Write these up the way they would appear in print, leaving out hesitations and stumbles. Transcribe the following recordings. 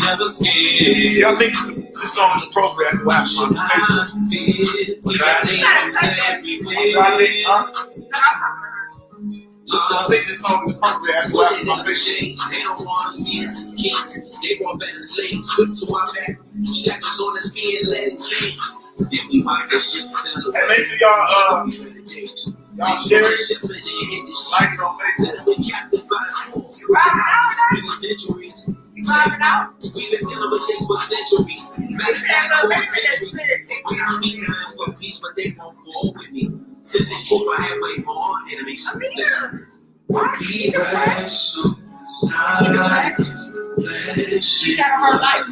never scared. Y'all think this song is appropriate after watching my Facebook? We got angels everywhere. I think this song is appropriate after watching my Facebook. They don't want to see us as kings. They want better slaves. Whip to our back. Shackles on us being let it change. Then we watch this shit sail away. And make sure y'all share it, like it on Facebook. We've been dealing with this for centuries. Matter of fact, for centuries. When I speak, I for peace, but they won't go with me. Since it's truth, I have way more enemies. Listen. We wrestle not against flesh and blood.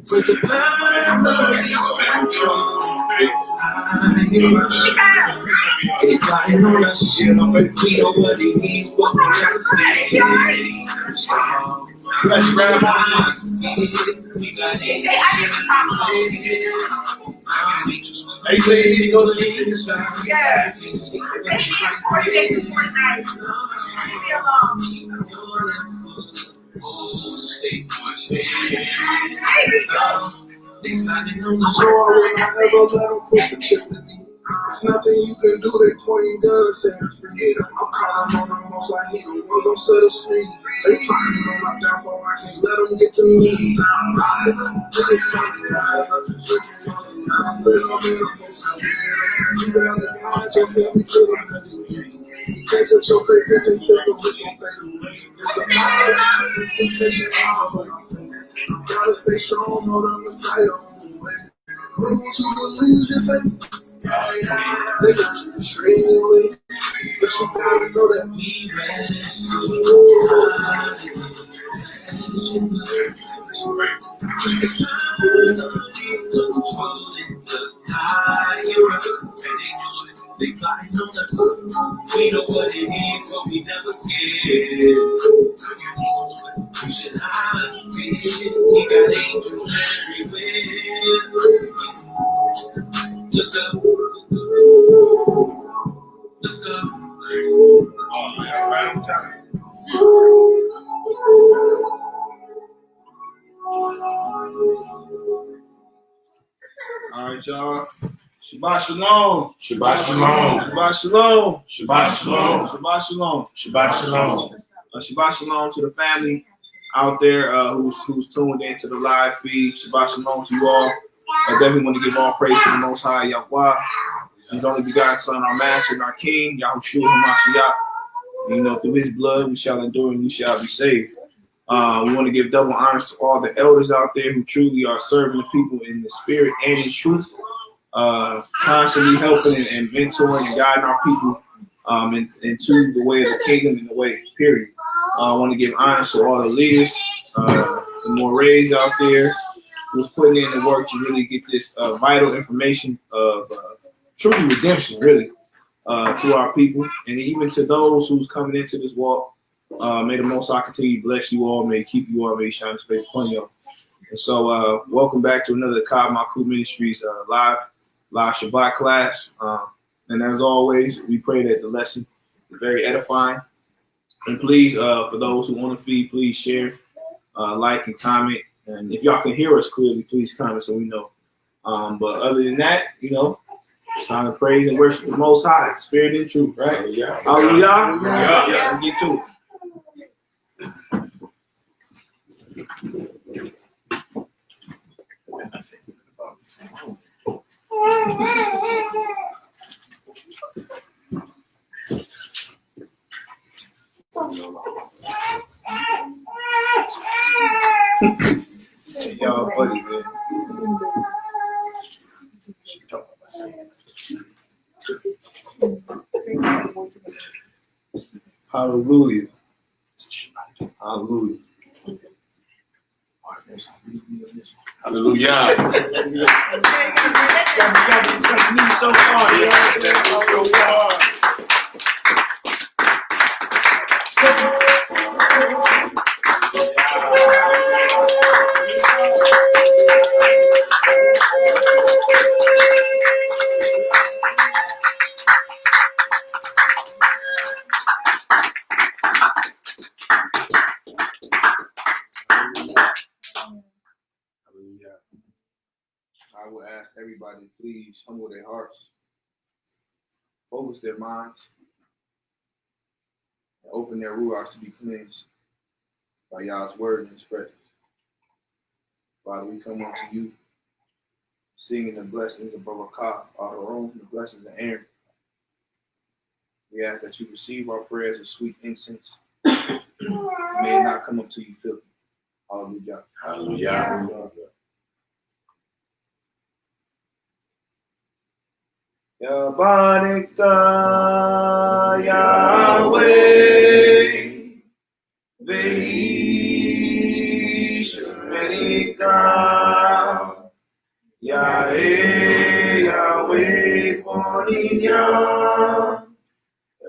Principalities, spiritual, they flying on us. We know what it means, but we never stay. We got Hey, you need to go to this. Yeah. It's nothing you can do, they pointing guns, saying free. I'm calling on them most I need, the world gon' set us free. They plotting on my downfall, I can't let them get to me. Rise up, it's time to rise up. Churches on the ground, place on me, the most I need. You gotta guide your family to the heavens. Can't put your faith in the system, it's gon' fade away. It's a power, the temptation, I'm on my face. Gotta stay strong, know the Messiah on the way. We want you to lose your faith. They got you straight away, but you gotta know that we wrestle. Controlling the tires. They plotting on us. We know what it is, but we never scared. We should hide it. We got angels everywhere. Look up. Look up. Oh, man, right on time. All right, y'all. Shabbat shalom. Shabbat shalom. Shabbat shalom. Shabbat shalom. Shabbat shalom. Shabbat shalom. Shabbat shalom to the family out there who's tuned into the live feed. Shabbat shalom to you all. I definitely want to give all praise to the Most High Yahweh, His only begotten Son, our Master and our King, Yahushua HaMashiach. You know, through His blood we shall endure and we shall be saved. We want to give double honors to all the elders out there who truly are serving the people in the spirit and in truth, constantly helping and mentoring and guiding our people into the way of the kingdom and the way, period. I want to give honors to all the leaders, the mores out there who's putting in the work to really get this vital information of truly redemption, really, to our people. And even to those who's coming into this walk, may the Most High continue to bless you all, may keep you all, may shine His face upon you. And so welcome back to another echadmalkut Ministries live Shabbat class. And as always, we pray that the lesson is very edifying. And please, for those who want to feed, please share, like, and comment. And if y'all can hear us clearly, please comment so we know. But other than that, you know, it's time to praise and worship the Most High, spirit and truth, right? Hallelujah. Yeah. Let's get to it. Y'all funny, man. Hallelujah. Hallelujah. Hallelujah. So far, I will ask everybody to please humble their hearts, focus their minds, and open their ruachs to be cleansed by Yah's word and his presence. Father, we come unto you, singing the blessings of Barakah, our own, the blessings of Aaron. We ask that you receive our prayers as sweet incense. May it not come up to you filthy. Hallelujah. Hallelujah. Yabarika Yahweh Veish Amerika Yahweh Poninya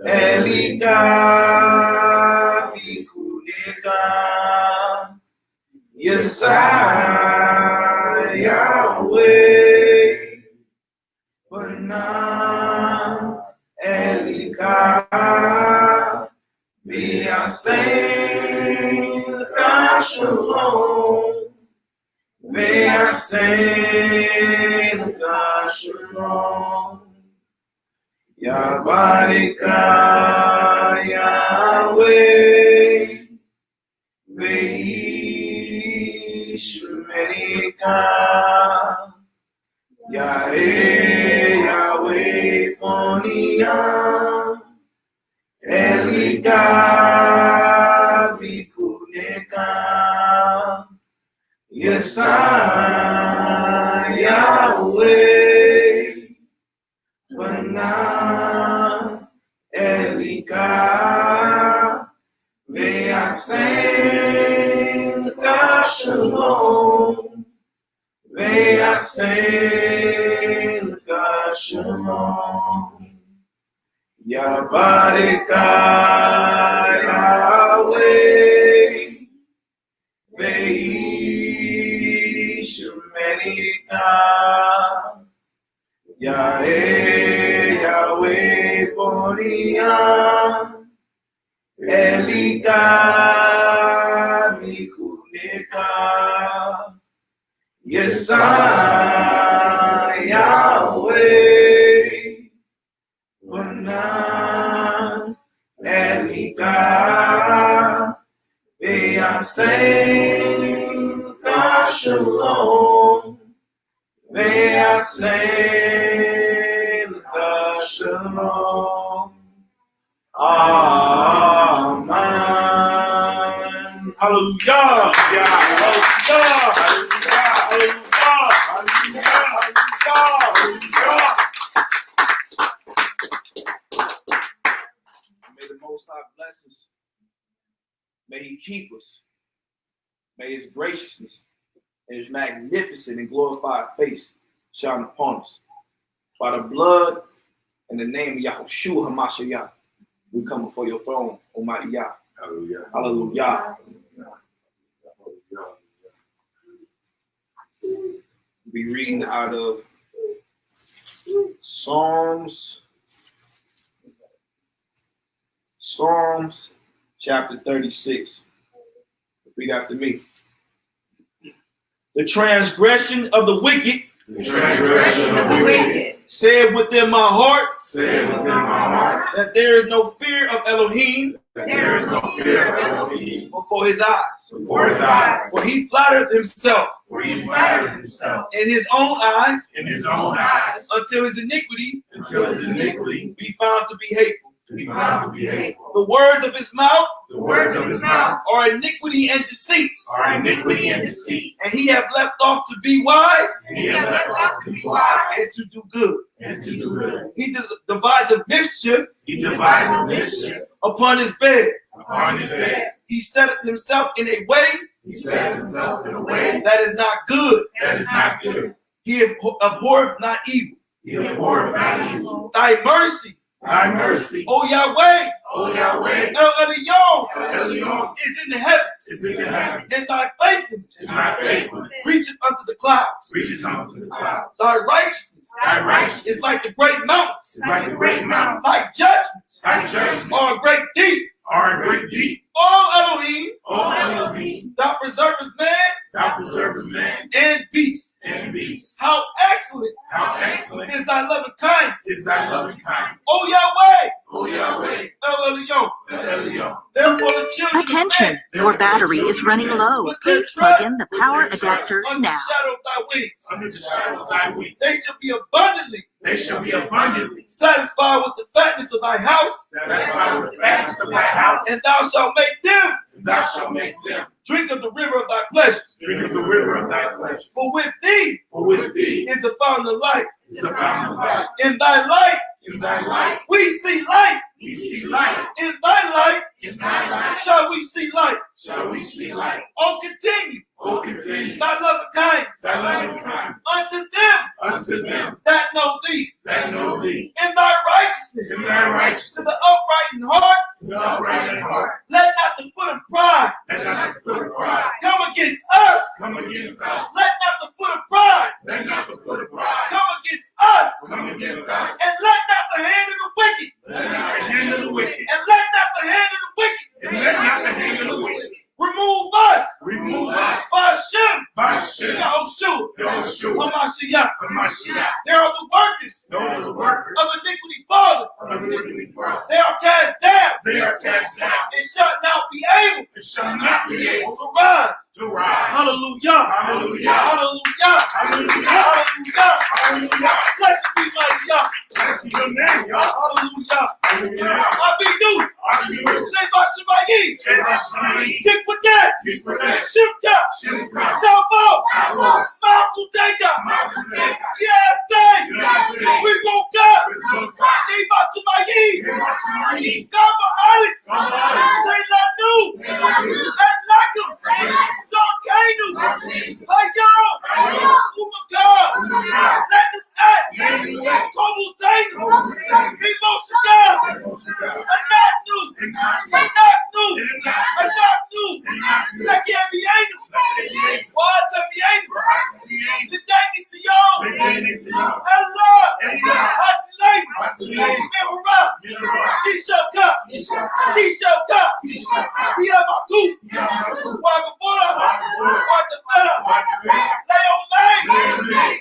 Elika Vikuleka Yesai Yahweh Pona Elika Viasen Shalom Viasen Shalom Yabarika Yahweh Veish Amerika Yahweh Ponia Elika Vikuneka Yesai Yahweh Pana Elika Ve'asen Shalom Ve'asen Shalom Yabarika Yahweh Veish Amerika Yahweh Ponia Elika Vikuneka Yesai Yahweh Pona Elika Ve'asen Shalom Ve'asen Shalom. Amen. Hallelujah. Hallelujah. May the Most High bless us. May he keep us. May his graciousness and his magnificent and glorified face shine upon us. By the blood and the name of Yahushua HaMashiach, we come before your throne, Almighty Yah. Hallelujah. Hallelujah. We'll be reading out of Psalms chapter 36. Read after me. The transgression of the wicked, said within my heart, that there is no fear of Elohim, before his eyes. For he flattered himself, in his own eyes, until his iniquity be found to be hateful. The words of his mouth are iniquity and deceit. And he have left off to be wise, and to do good. He divides a mischief upon his bed. He setteth himself in a way that is not good. He abhorreth not evil. Thy mercy, O Yahweh, El Adaiyah, is in the heavens, and thy faithfulness reacheth unto the clouds. Thy righteousness is like the great mountains. Thy judgments are a great deep. O Elohim, thou preservest man and beast. However, is thy loving kindness. Is thy loving kindness. O Yahweh. O Yahweh. El Elyon. El Elyon. Therefore the children Attention, of men your battery is running low. put their Please plug trust in the power adapter under now. the shadow of thy wings. Under the shadow of thy wings. They shall be abundantly They shall be abundantly satisfied with the fatness of thy house, satisfied with the fatness of thy house. and thou shalt make them And thou shalt make them drink of the river of thy pleasures. drink of the river of thy pleasure. For with thee For with thee is the fountain of life. is the fountain of life. In thy light In thy light we see light. we see light. In thy light In thy light shall we see light. shall we see light. Oh, continue O continue thy loving kindness thy loving kindness unto them unto them that know thee. that know thee. In thy righteousness In thy righteousness to the upright in heart, to the upright in heart. let not the foot of pride Let not the foot of pride come against us. come against us. Let not the foot of pride Let not the foot of pride come against us. come against us. And let not the hand of the wicked, Let not the hand of the wicked. and let not the hand of the wicked And let not the hand of the wicked remove us. remove us. By Shem, By Shem, Yahushua, Yahushua, Hamashiach. Hamashiach. There are the workers Those are the workers of iniquity, Father. of iniquity. They are cast down They are cast down and shall not be able and shall not be able to rise. to rise. Hallelujah. Hallelujah. Hallelujah. Hallelujah. Hallelujah. Hallelujah. Blessed be mighty Yah. Bless your name, y'all. Hallelujah. Hallelujah. I be new. Hallelujah. Shabbat Shabbat. Shabbat Shalom. Dick with that. Keep with that. Shifta. Shimka. Tabo. Tabo. Makuteka. Makuteka. Yes, say. Yes, say. Rizoka. Rizoka. Shabbat Shabbat. Shabbat Shalom. Gaba Alex. Gaba Alex. Say la new. Say la new. And Lakum. Zalkainu. Zalkainu. Hayam. Hayam. Umaka. Umaka. Let them act. Let them act. Kobutainu. Kobutainu. People Shaka. And not new. And not new. And not new. That can't be angel. What's a angel? The day is your. Allah. Hatsilay. Mehura. Kishoka. Kishoka. Echadmalkut. Wagabora. Watafela. Leomay.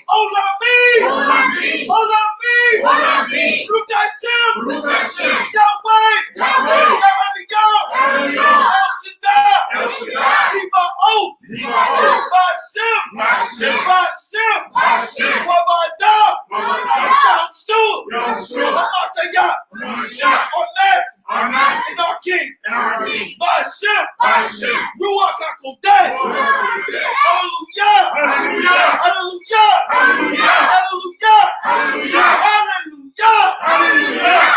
Olami. Olami. Rukashem. Yahweh. Yahweh. El Shaddai. Liba Oath. Bashem. Wabada. Yahushua. Hamashiach. Our Master. And our King. Bashem. Ruach HaKodesh. Hallelujah. Hallelujah. Hallelujah. Hallelujah. Hallelujah.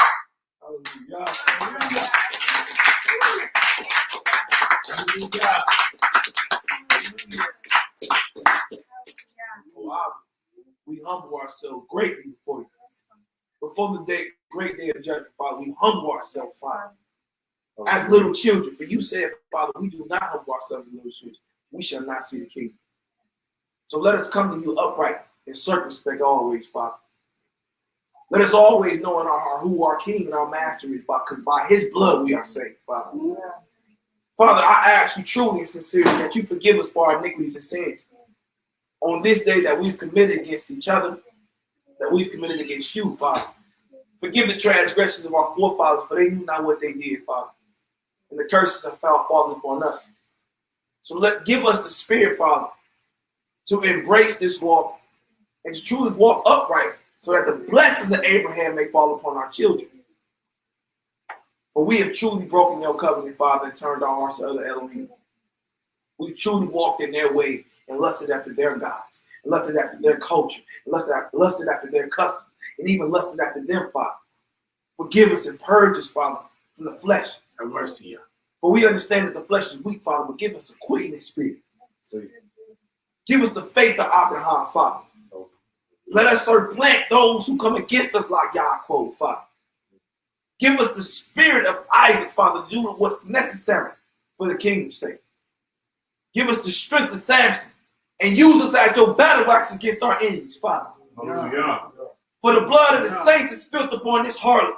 Wow. We humble ourselves greatly before you. Before the great day of judgment, Father, we humble ourselves, Father, as little children. For you said, Father, we do not humble ourselves as little children. We shall not see the kingdom. So let us come to you upright and circumspect always, Father. Let us always know in our heart who our King and our Master is, because by his blood we are saved, Father. Yeah. Father, I ask you truly and sincerely that you forgive us for our iniquities and sins on this day that we've committed against each other, that we've committed against you, Father. Forgive the transgressions of our forefathers, for they knew not what they did, Father. And the curses have fallen upon us. So give us the spirit, Father, to embrace this walk and to truly walk upright so that the blessings of Abraham may fall upon our children. For we have truly broken your covenant, Father, and turned our hearts to other Elohim. We truly walked in their way and lusted after their gods, and lusted after their culture, and lusted after their customs, and even lusted after them, Father. Forgive us and purge us, Father, from the flesh. Have mercy. For we understand that the flesh is weak, Father, but give us a quickening spirit. Give us the faith of Abraham, Father. Let us supplant those who come against us like Yaakov, Father. Give us the spirit of Isaac, Father, to do what's necessary for the kingdom's sake. Give us the strength of Samson and use us as your battle axe against our enemies, Father. Hallelujah. For the blood of the saints is spilt upon this harlot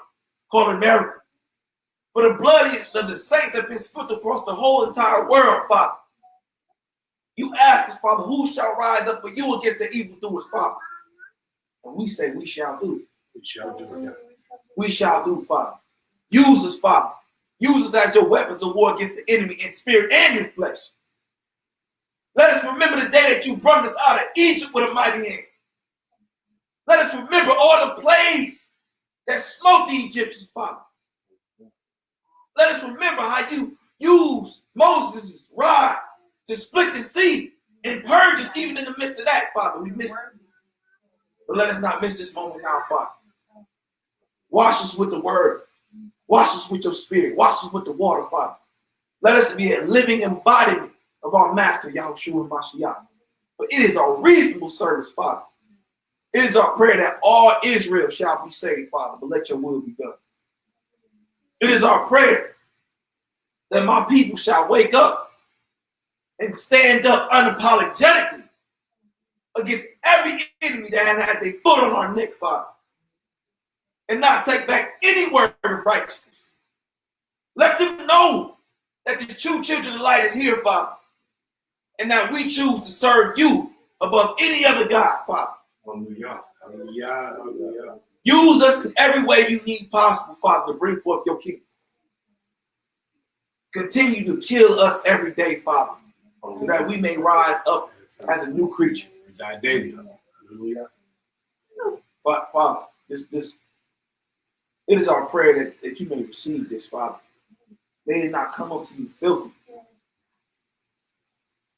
called America. For the blood of the saints have been spilt across the whole entire world, Father. You asked us, Father, who shall rise up for you against the evildoers, Father? And we say we shall do. We shall do it. We shall do, Father. Use us, Father. Use us as your weapons of war against the enemy in spirit and in flesh. Let us remember the day that you brought us out of Egypt with a mighty hand. Let us remember all the plagues that smote the Egyptians, Father. Let us remember how you used Moses' rod to split the sea and purge us even in the midst of that, Father. We missed it. But let us not miss this moment now, Father. Wash us with the word. Wash us with your spirit. Wash us with the water, Father. Let us be a living embodiment of our Master, Yahushua Mashiach. But it is our reasonable service, Father. It is our prayer that all Israel shall be saved, Father, but let your will be done. It is our prayer that my people shall wake up and stand up unapologetically against every enemy that has had their foot on our neck, Father, and not take back any word of righteousness. Let them know that the true children of light is here, Father, and that we choose to serve you above any other God, Father. Hallelujah. Hallelujah. Hallelujah. Use us in every way you need possible, Father, to bring forth your kingdom. Continue to kill us every day, Father, so that we may rise up as a new creature. We die daily. Hallelujah. But Father, it is our prayer that you may receive this, Father. May it not come up to you filthy.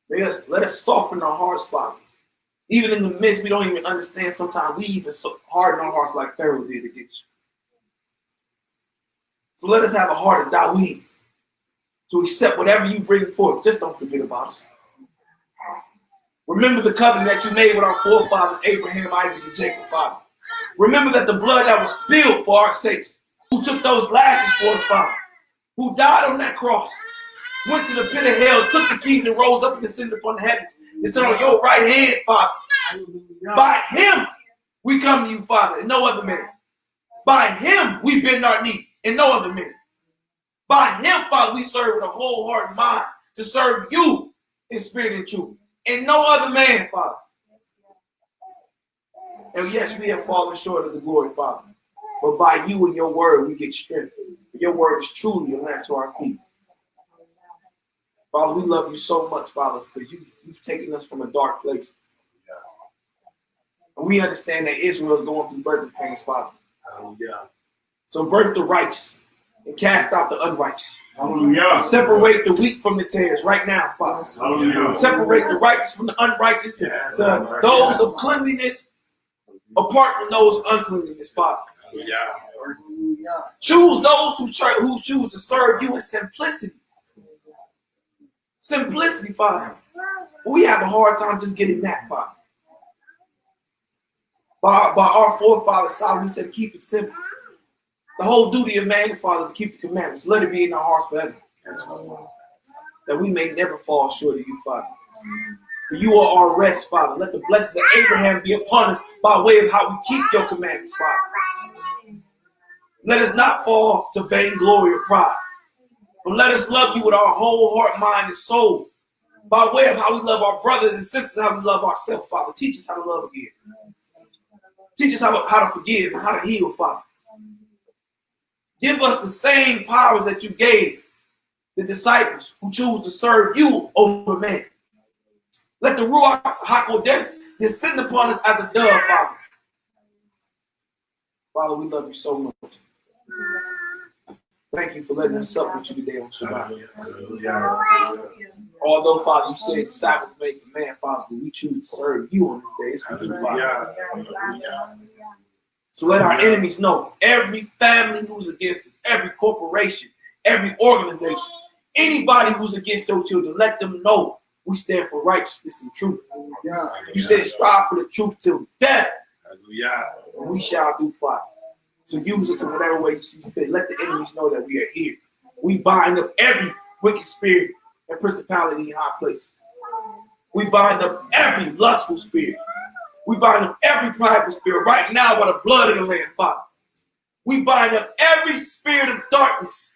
Let us soften our hearts, Father. Even in the midst, we don't even understand sometimes. We even harden our hearts like Pharaoh did against you. So let us have a heart of Dawid to accept whatever you bring forth. Just don't forget about us. Remember the covenant that you made with our forefathers, Abraham, Isaac, and Jacob, Father. Remember that the blood that was spilled for our sakes, who took those lashes for the Father, who died on that cross, went to the pit of hell, took the keys and rose up and descended upon the heavens. And said, on your right hand, Father. By him we come to you, Father, and no other man. By him we bend our knee, and no other man. By him, Father, we serve with a whole heart and mind to serve you in spirit and truth, and no other man, Father. And yes, we have fallen short of the glory, Father. But by you and your word, we get strength. Your word is truly a lamp to our feet. Father, we love you so much, Father, because you've taken us from a dark place. And we understand that Israel is going through birth pains, Father. Hallelujah. So birth the righteous and cast out the unrighteous. Hallelujah. Separate the wheat from the tares right now, Father. Hallelujah. Separate the righteous from the unrighteous, Yes. those of cleanliness apart from those of uncleanliness, Father. Hallelujah. Choose those who choose to serve you in simplicity. Simplicity, Father. We have a hard time just getting that, Father. By our forefathers, Solomon said to keep it simple. The whole duty of man is, Father, to keep the commandments. Let it be in our hearts forever. That we may never fall short of you, Father. For you are our rest, Father. Let the blessings of Abraham be upon us by way of how we keep your commandments, Father. Let us not fall to vainglory or pride. But let us love you with our whole heart, mind, and soul. By way of how we love our brothers and sisters, how we love ourselves, Father. Teach us how to love again. Teach us how to forgive and how to heal, Father. Give us the same powers that you gave the disciples who choose to serve you over man. Let the Ruach HaKodesh descend upon us as a dove, Father. Father, we love you so much. Thank you for letting us sup with you today on Shabbat. Hallelujah. Although, Father, you said the Sabbath was made for man, Father, but we choose to serve you on this day. It's for you, Father. So let our enemies know, every family who's against us, every corporation, every organization, anybody who's against your children, let them know we stand for righteousness and truth. You said strive for the truth till death. And we shall do, Father. So use us in whatever way you see fit. Let the enemies know that we are here. We bind up every wicked spirit and principality in high places. We bind up every lustful spirit. We bind up every prideful spirit right now by the blood of the Lamb, Father. We bind up every spirit of darkness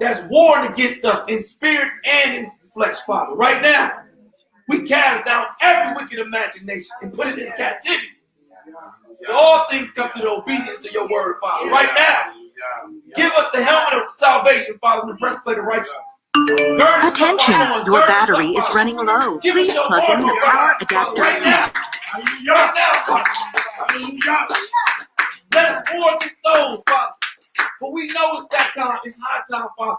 that's warring against us in spirit and in flesh, Father. Right now, we cast down every wicked imagination and put it in captivity For all things come to the obedience of your word, Father. Right now, give us the helmet of salvation, Father, and the breastplate of righteousness. Attention, your battery is running low. Please plug in the power adapter. Right now. Right now, Father. Let us warn the stones, Father. For we know it's that time. It's high time, Father.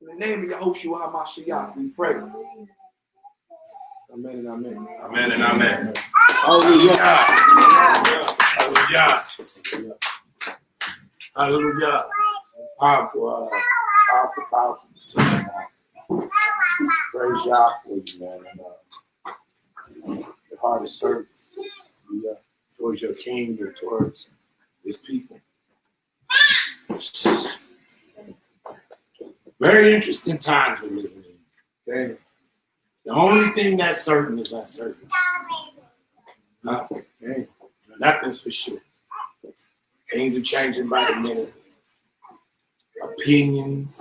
In the name of Yahushua HaMashiach, we pray. Amen and amen. Amen and amen. Hallelujah. Hallelujah. Hallelujah. Powerful. Praise God for you, man. And, the heart of service. Yeah. Towards your king and towards his people. Very interesting times we're living in. Okay? The only thing that's certain is not certain. Okay? Nothing's for sure. Things are changing by the minute. Opinions,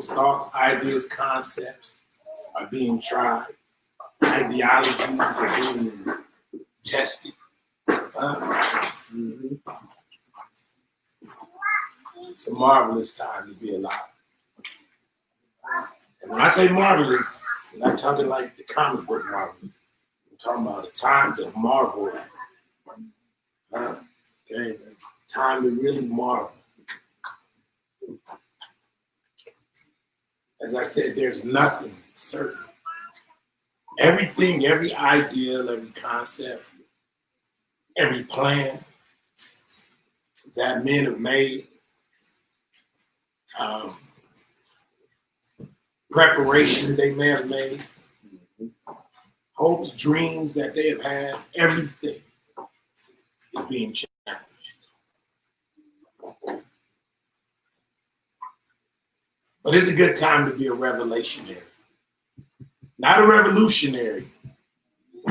thoughts, ideas, concepts are being tried. Ideologies are being tested. It's a marvelous time to be alive. And when I say marvelous, I'm not talking like the comic book marvelous. I'm talking about a time to marvel at. Okay. Time to really marvel. As I said, there's nothing certain. Everything, every ideal, every concept, every plan that men have made, preparation they may have made, hopes, dreams that they have had, everything is being challenged. But it's a good time to be a revelationary. Not a revolutionary,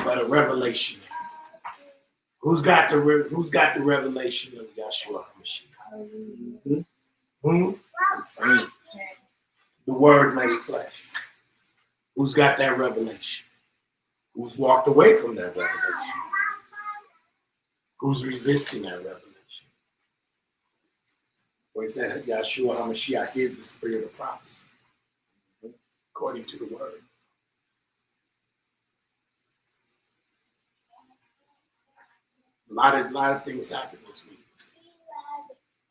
but a revelationary. Who's got the revelation of Yahshua HaMashiach? The Word made flesh. Who's got that revelation? Who's walked away from that revelation? Who's resisting that revelation? Well, he said Yahshua HaMashiach is the spirit of prophecy, according to the Word. A lot of things happen this week.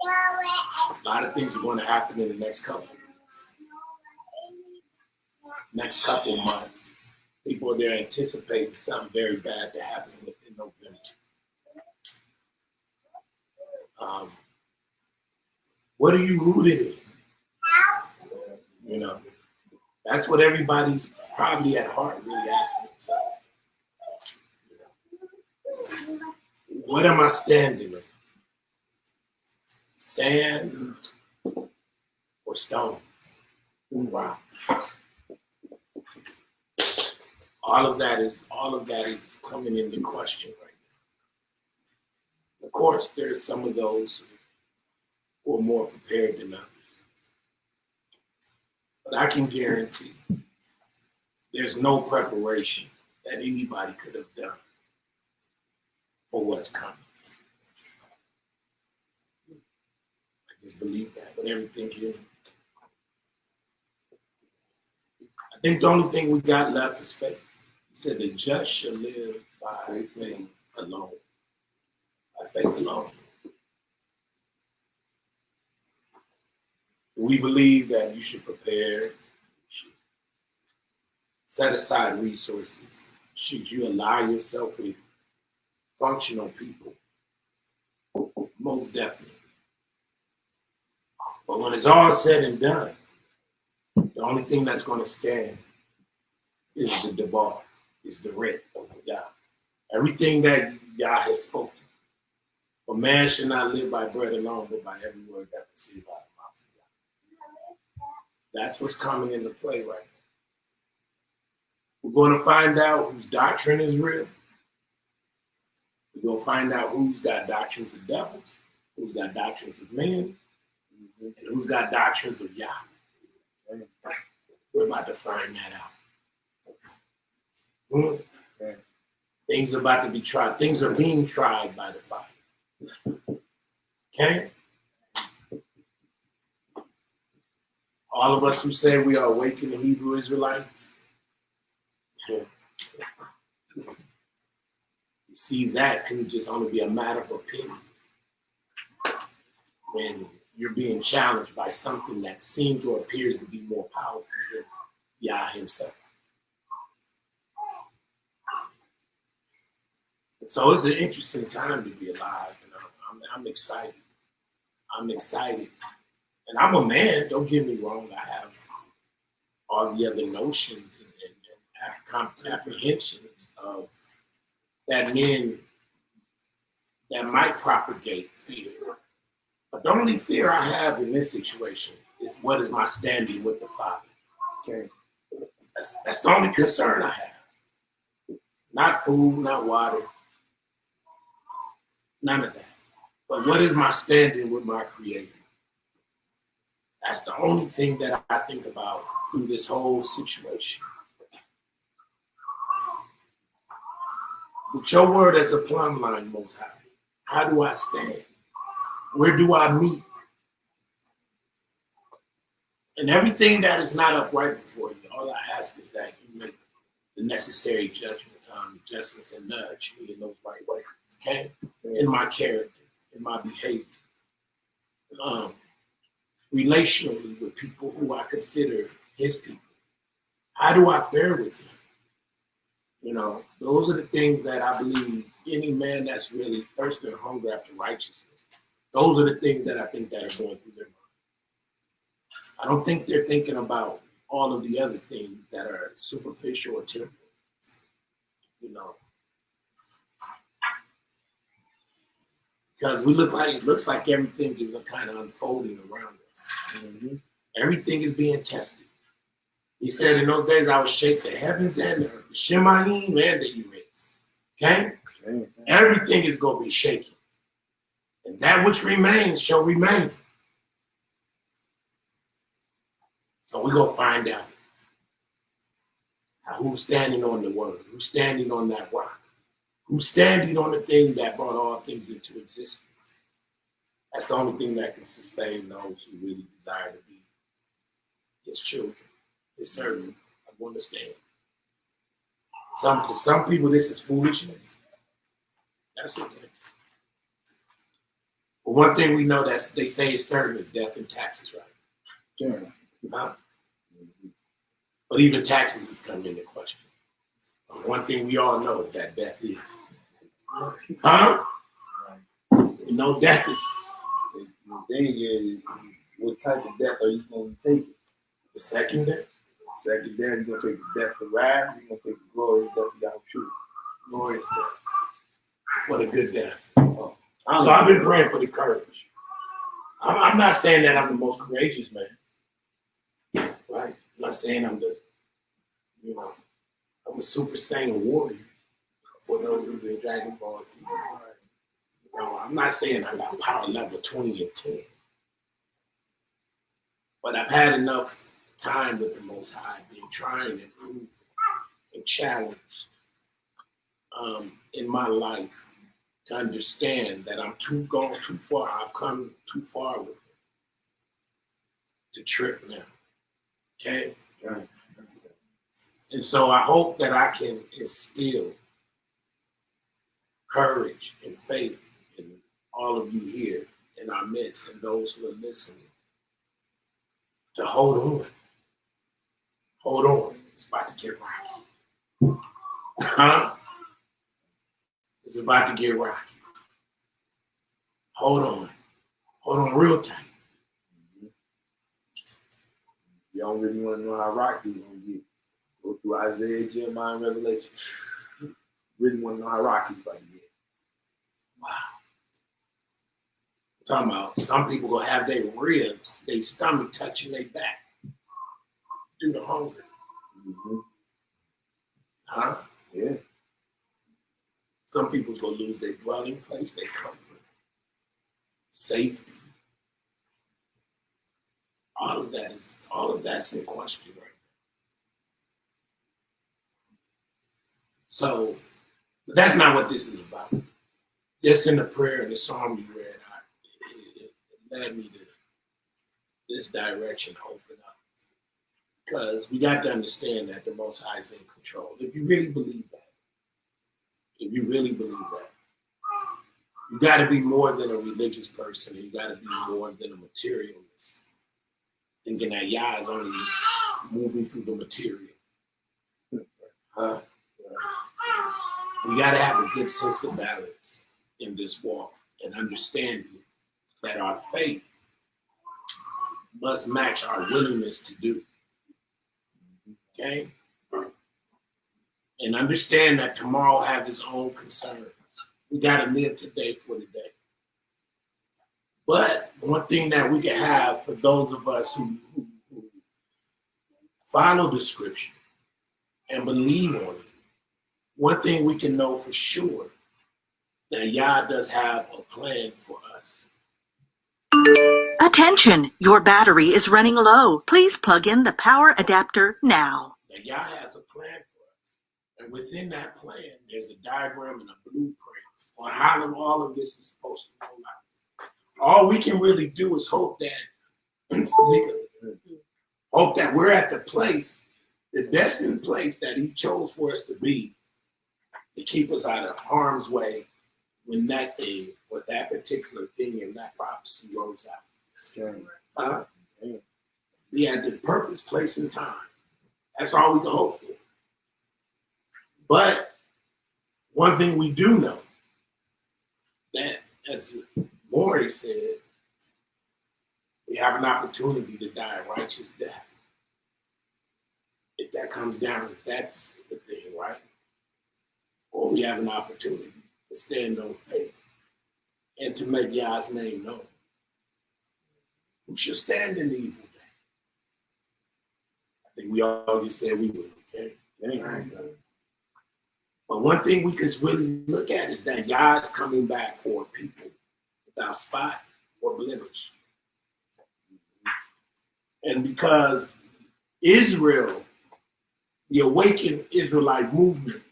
A lot of things are going to happen in the next couple of weeks. Next couple of months. People are there anticipating something very bad to happen within November. What are you rooted in? You know, that's what everybody's probably at heart really asking themselves. You know, what am I standing in? Sand or stone? Wow. All of that is coming into question right now. Of course, there's some of those who are more prepared than others. But I can guarantee there's no preparation that anybody could have done for what's coming. I just believe that with everything here. I think the only thing we got left is faith. He said the just shall live by faith alone. By faith alone. We believe that you should prepare, you should set aside resources. Should you ally yourself with functional people? Most definitely. But when it's all said and done, the only thing that's going to stand is the debar, is the writ of Yah. Everything that Yah has spoken. For man should not live by bread alone, but by every word that proceeds out of the mouth of Yah. That's what's coming into play right now. We're going to find out whose doctrine is real. We're going to find out who's got doctrines of devils, who's got doctrines of men, and who's got doctrines of Yah. We're about to find that out. Hmm? Things are about to be tried. Things are being tried by the fire. Okay? All of us who say we are awakened Hebrew Israelites, you see, that can just only be a matter of opinion when you're being challenged by something that seems or appears to be more powerful than Yah himself. So it's an interesting time to be alive. You know? I'm excited. I'm excited. And I'm a man, don't get me wrong. I have all the other notions and apprehensions of that men that might propagate fear. But the only fear I have in this situation is what is my standing with the Father. Okay? That's the only concern I have. Not food, not water, none of that. But what is my standing with my Creator? That's the only thing that I think about through this whole situation. With your word as a plumb line, Most High, how do I stand? Where do I meet? And everything that is not upright before you, all I ask is that you make the necessary judgment, justice, and nudge me in those right ways, okay? In my character, in my behavior, relationally with people who I consider his people. How do I fare with him? You know, those are the things that I believe any man that's really thirsty and hungry after righteousness, those are the things that I think that are going through their mind. I don't think they're thinking about all of the other things that are superficial or temporal. You know, because it looks like everything is kind of unfolding around us. Mm-hmm. Everything is being tested. He said, in those days I will shake the heavens and the earth, the Shemaim and the Eretz. Okay? Everything is going to be shaken. And that which remains shall remain. So we're going to find out who's standing on the word, who's standing on that rock, who's standing on the thing that brought all things into existence. That's the only thing that can sustain those who really desire to be his children, his servants. I understand. To some people, this is foolishness. That's okay. But one thing we know that they say is certain is death and taxes, right? Sure. Huh? But even taxes have come into question. But one thing we all know that death is. Huh? We know death is. The thing is, what type of death are you going to take? The second death? Second death, you're going to take the death of wrath, you're going to take the glorious death of Yahushua. Glorious death. What a good death. So I've been praying for the courage. I'm not saying that I'm the most courageous man. Right? I'm not saying I'm I'm a super saiyan warrior for those who's in Dragon Ball Z. I'm not saying I got power level 20 and 10. But I've had enough time with the Most High, being trying and proven and challenged in my life to understand that I'm gone too far. I've come too far with it to trip now. Okay? Right. And so I hope that I can instill courage and faith in all of you here in our midst and those who are listening to hold on. Hold on. It's about to get rocky. Huh? It's about to get rocky. Hold on. Hold on real tight. You don't really want to know how rocky it's going to get. Go through Isaiah, Jeremiah, and Revelation. Really want to know how rocky it's about to get. Wow. I'm talking about some people going to have their ribs, their stomach touching their back due to hunger. Mm-hmm. Huh? Yeah. Some people's going to lose their dwelling place, their comfort, safety. All of that's in question right So but that's not what this is about. Just in the prayer and the psalm you read, it led me to this direction to open up. Because we got to understand that the Most High is in control. If you really believe that, you got to be more than a religious person. You got to be more than a materialist. Thinking that Yah is only moving through the material. Huh? We got to have a good sense of balance in this walk and understanding that our faith must match our willingness to do. Okay? And understand that tomorrow have its own concerns. We got to live today for today. But one thing that we can have for those of us who follow the scripture and believe on it, one thing we can know for sure, that Yah does have a plan for us. Attention, your battery is running low. Please plug in the power adapter now. That Yah has a plan for us. And within that plan, there's a diagram and a blueprint on how all of this is supposed to roll out. All we can really do is hope that we're at the place, the destined place that he chose for us to be, to keep us out of harm's way when that thing or that particular thing in that prophecy rolls out. Be at the purpose, place, and time. That's all we can hope for. But one thing we do know, that as Maury said, we have an opportunity to die a righteous death. If that comes down, if that's the thing, right? Or we have an opportunity to stand on faith and to make Yah's name known. Who shall stand in the evil day? I think we already said we will, okay? But one thing we can really look at is that Yah's coming back for a people without spot or blemish. And because Israel, the awakened Israelite movement,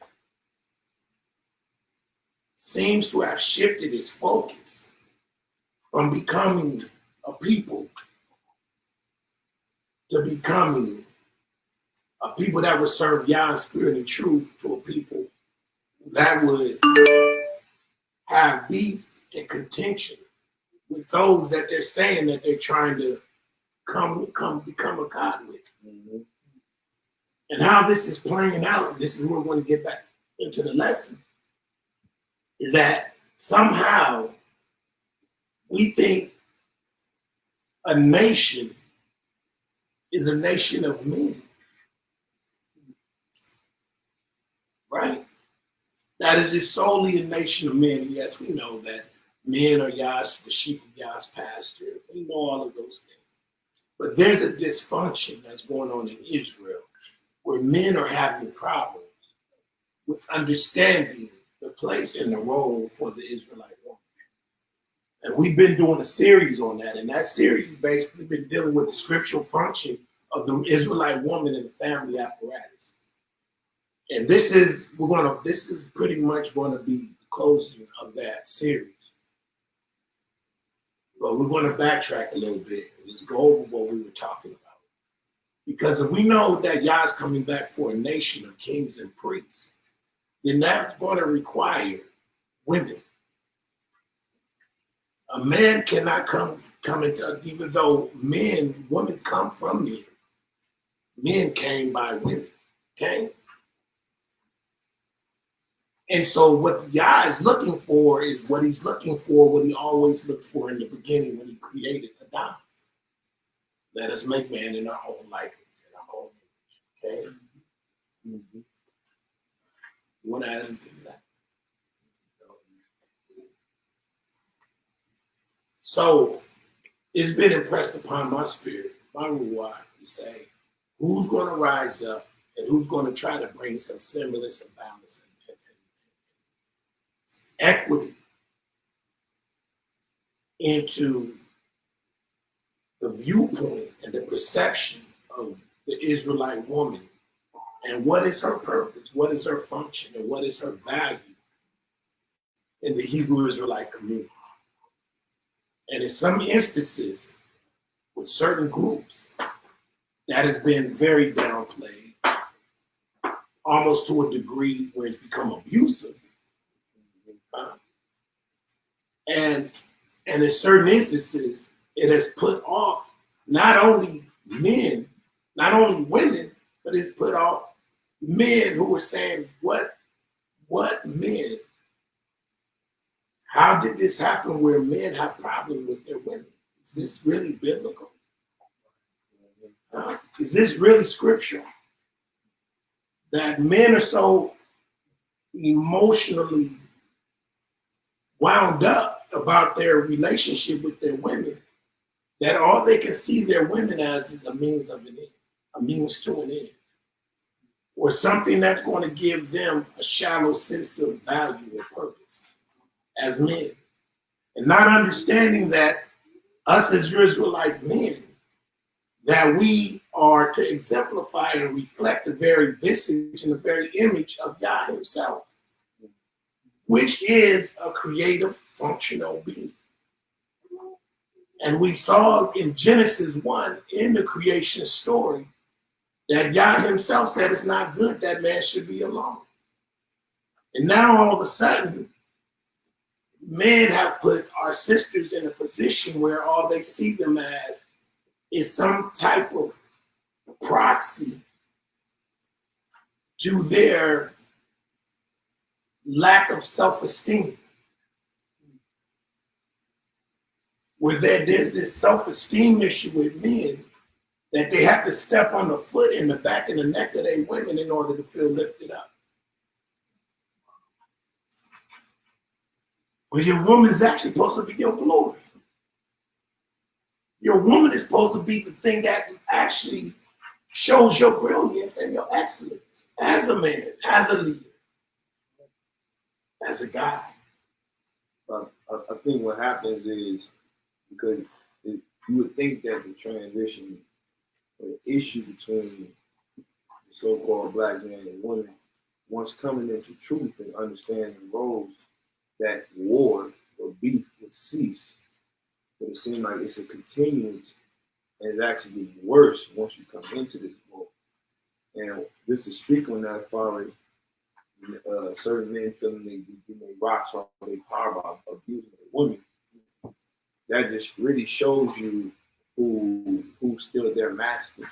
seems to have shifted its focus from becoming a people to becoming a people that would serve Yah in spirit and truth, to a people that would have beef and contention with those that they're saying that they're trying to become a God with. And how this is playing out, and this is where we're going to get back into the lesson, is that somehow we think a nation is a nation of men. Right? That is just solely a nation of men. Yes, we know that men are Yah's, the sheep of Yah's pasture. We know all of those things. But there's a dysfunction that's going on in Israel where men are having problems with understanding the place and the role for the Israelite woman. And we've been doing a series on that. And that series has basically been dealing with the scriptural function of the Israelite woman in the family apparatus. And this is pretty much going to be the closing of that series. But we're going to backtrack a little bit and just go over what we were talking about. Because if we know that Yah's coming back for a nation of kings and priests, then that's going to require women. A man cannot come into, even though women come from men. Men came by women, okay? And so what Yah is looking for is what he's looking for, what he always looked for in the beginning when he created Adam. Let us make man in our own likeness, in our own image, okay? Mm-hmm. You want to add anything to that? So it's been impressed upon my spirit, my ruach, to say, who's going to rise up and who's going to try to bring some semblance of balance and equity into the viewpoint and the perception of the Israelite woman And what is her purpose? What is her function? And what is her value in the Hebrew Israelite community? And in some instances, with certain groups, that has been very downplayed, almost to a degree where it's become abusive. And in certain instances, it has put off not only men, not only women, but it's put off men who were saying, what men? How did this happen where men have problems with their women? Is this really biblical? Is this really scriptural? That men are so emotionally wound up about their relationship with their women that all they can see their women as is a means of an end, a means to an end, or something that's going to give them a shallow sense of value or purpose as men. And not understanding that us as Israelite men, that we are to exemplify and reflect the very visage and the very image of Yah himself, which is a creative, functional being. And we saw in Genesis 1, in the creation story, that Yah himself said it's not good that man should be alone. And now all of a sudden, men have put our sisters in a position where all they see them as is some type of proxy to their lack of self-esteem. Where there's this self-esteem issue with men that they have to step on the foot and the back and the neck of their women in order to feel lifted up. Well, your woman is actually supposed to be your glory. Your woman is supposed to be the thing that actually shows your brilliance and your excellence as a man, as a leader, as a guy. But I think what happens is, because you would think that the transition or the issue between the so-called black man and woman, once coming into truth and understanding roles, that war or beef would cease. But it seems like it's a continuance, and it's actually getting worse once you come into this war. And just to speak on that, as far as certain men feeling they rocks off their power by abusing a woman, that just really shows you who's still their master.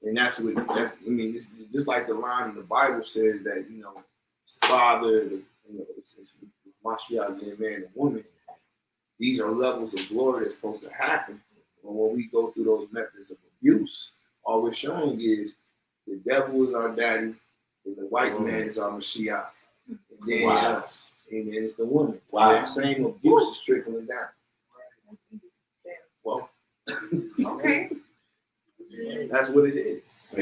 And that's what it's just like the line in the Bible says that, it's the father, it's Mashiach, the man and woman. These are levels of glory that's supposed to happen. And when we go through those methods of abuse, all we're showing is the devil is our daddy and the white man is our Mashiach. And then us. And then it's the woman. Wow. That same abuse is trickling down. Well, Okay. that's what it is.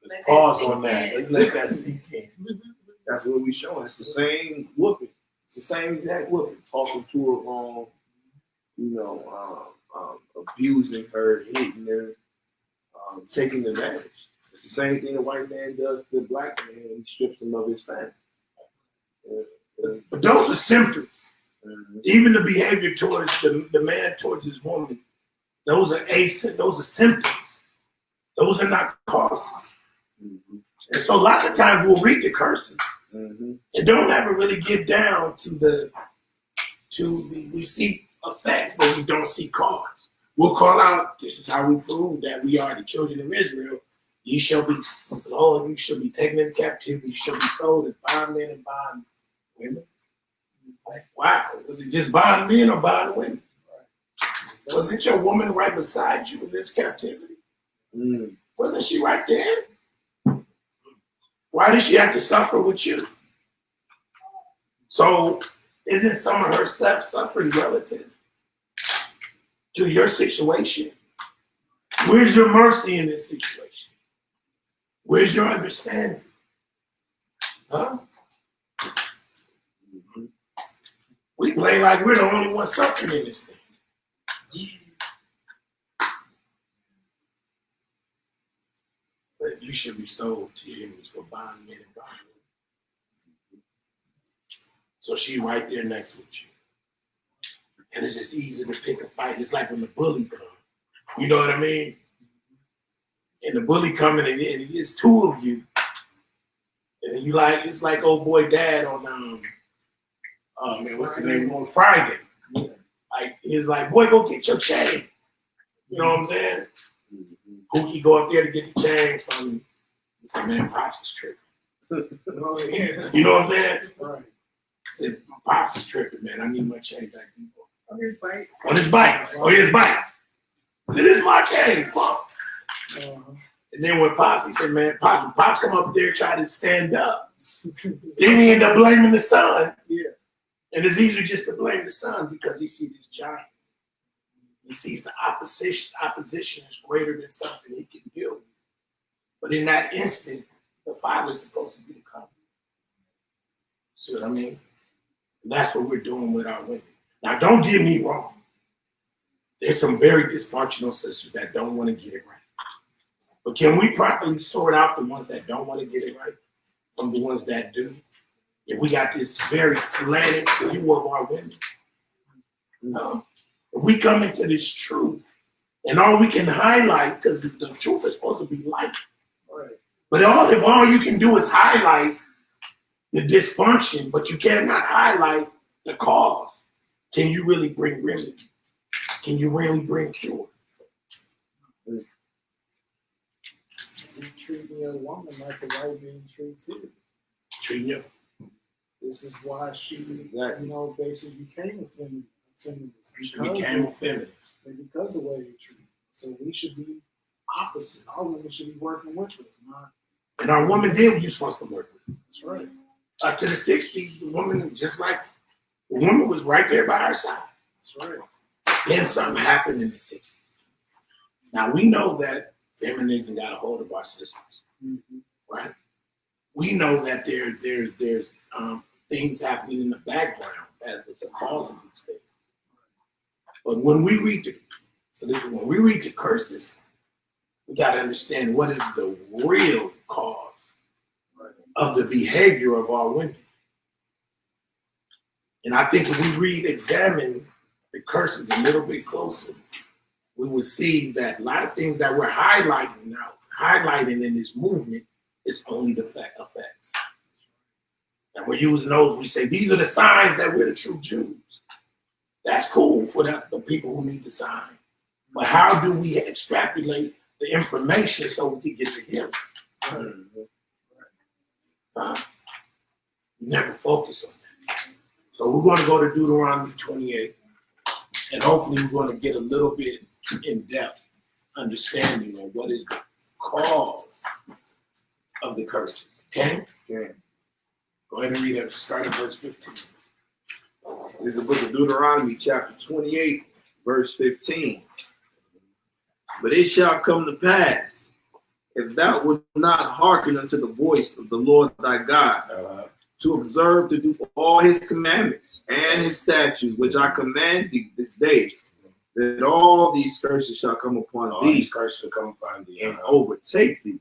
Let's pause on that. Let's let that sink in. That's what we're showing. It's the same whooping. It's the same exact whooping. Talking to her wrong, abusing her, hitting her, taking advantage. It's the same thing the white man does to the black man when he strips him of his family. But those are symptoms. Mm-hmm. Even the behavior towards the man towards his woman, those are symptoms. Those are not causes. Mm-hmm. And so lots of times we'll read the curses. Mm-hmm. and don't ever really get down to the we see effects, but we don't see cause. We'll call out, this is how we prove that we are the children of Israel. Ye shall be sold, you shall be taken into captivity, you shall be sold as bondmen and bondwomen. Like, wow, was it just bondmen or bondwomen? Wasn't your woman right beside you in this captivity? Mm. Wasn't she right there? Why did she have to suffer with you? So isn't some of her suffering relative to your situation? Where's your mercy in this situation? Where's your understanding? Huh? Mm-hmm. We play like we're the only ones suffering in this thing. But you should be sold to your enemies for bondmen and bondwomen. So she right there next with you. And it's just easy to pick a fight. It's like when the bully comes. You know what I mean? And the bully coming and it's two of you. And you like, it's like old boy dad on oh man, what's the name? On Friday. Like he's like, boy, go get your chain. You know what I'm saying? Pookie go up there to get the chain from him. He said, man, Pops is tripping. You know what I'm saying? Right. I said, Pops is tripping, man. I need my chain back. On his bike. On his bike. On his bike. I said, this is my chain, Pop. And then when Pops, he said, man, Pops come up there try to stand up. Then he end up blaming the son. Yeah. And it's easier just to blame the son because he sees this giant. He sees the opposition is greater than something he can deal with. But in that instant, the father is supposed to be the comfort. See what I mean? And that's what we're doing with our women. Now, don't get me wrong. There's some very dysfunctional sisters that don't want to get it right. But can we properly sort out the ones that don't want to get it right from the ones that do? If we got this very slanted view of our women, if we come into this truth and all we can highlight, because the truth is supposed to be light, Right. but if all you can do is highlight the dysfunction, but you cannot highlight the cause, can you really bring remedy? Can you really bring cure? You treating a woman like a white man treats his. Treating you. This is why she, Exactly. you know, basically became a feminist. She became a feminist. Because of the way they treat. So we should be opposite. Our women should be working with us, not. And our woman did what you're supposed to work with. That's right. Up to the 60s, the woman, just like the woman was right there by our side. That's right. Then something happened in the 60s. Now we know that feminism got a hold of our systems, right? We know that there's things happening in the background that was a cause of these things. But when we read the curses, we got to understand what is the real cause of the behavior of our women. And I think if we examine the curses a little bit closer, we will see that a lot of things that we're highlighting in this movement is only the effects. And we're using those, we say, these are the signs that we're the true Jews. That's cool for the people who need the sign. But how do we extrapolate the information so we can get to him? We never focus on that. So we're going to go to Deuteronomy 28, and hopefully we're going to get a little bit in-depth understanding of what is the cause of the curses. Okay? Okay. Go ahead and read it. Start at verse 15. This is the book of Deuteronomy, chapter 28, verse 15. But it shall come to pass, if thou wilt not hearken unto the voice of the Lord thy God, to observe to do all his commandments and his statutes, which I command thee this day, that all these curses shall come upon thee, These curses shall come upon thee, and overtake thee.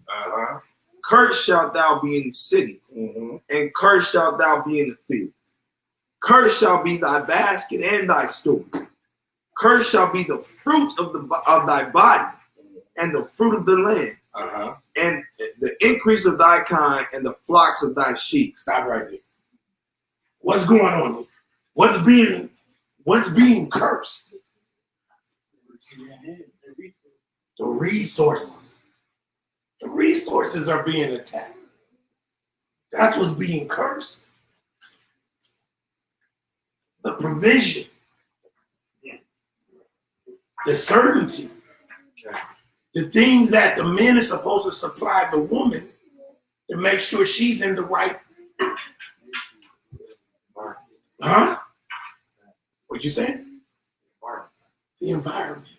Cursed shalt thou be in the city, and cursed shalt thou be in the field. Cursed shall be thy basket and thy store. Cursed shall be the fruit of thy body, and the fruit of the land, and the increase of thy kind, and the flocks of thy sheep. Stop right there. What's going on? What's being cursed? The resources. The resources are being attacked. That's what's being cursed. The provision. The certainty. The things that the men are supposed to supply the woman to make sure she's in the right. What'd you say? The environment.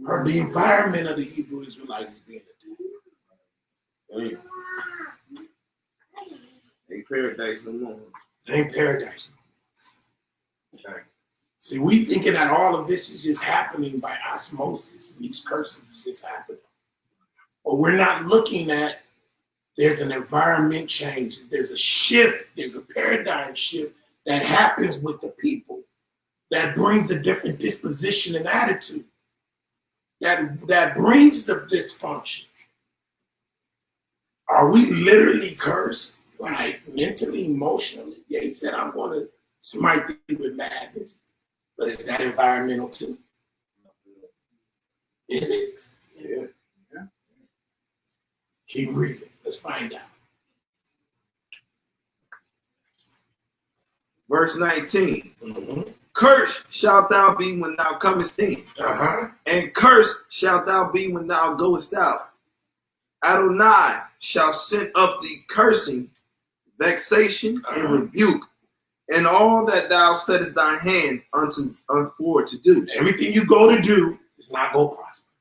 Or the environment of the Hebrew Israelite is being attacked. Ain't paradise no more. Ain't paradise. See, we thinking that all of this is just happening by osmosis. These curses is just happening But we're not looking at there's an environment change. There's a shift. There's a paradigm shift that happens with the people that brings a different disposition and attitude. That brings the dysfunction. Are we literally cursed, like mentally, emotionally? Yeah, he said, I'm going to smite thee with madness. But is that environmental too? Is it? Yeah. Keep reading. Let's find out. Verse 19. Mm-hmm. Cursed shalt thou be when thou comest in, and cursed shalt thou be when thou goest out. Adonai shall send up thee cursing, vexation, and rebuke, and all that thou settest thy hand for to do. Everything you go to do is not going to prosper.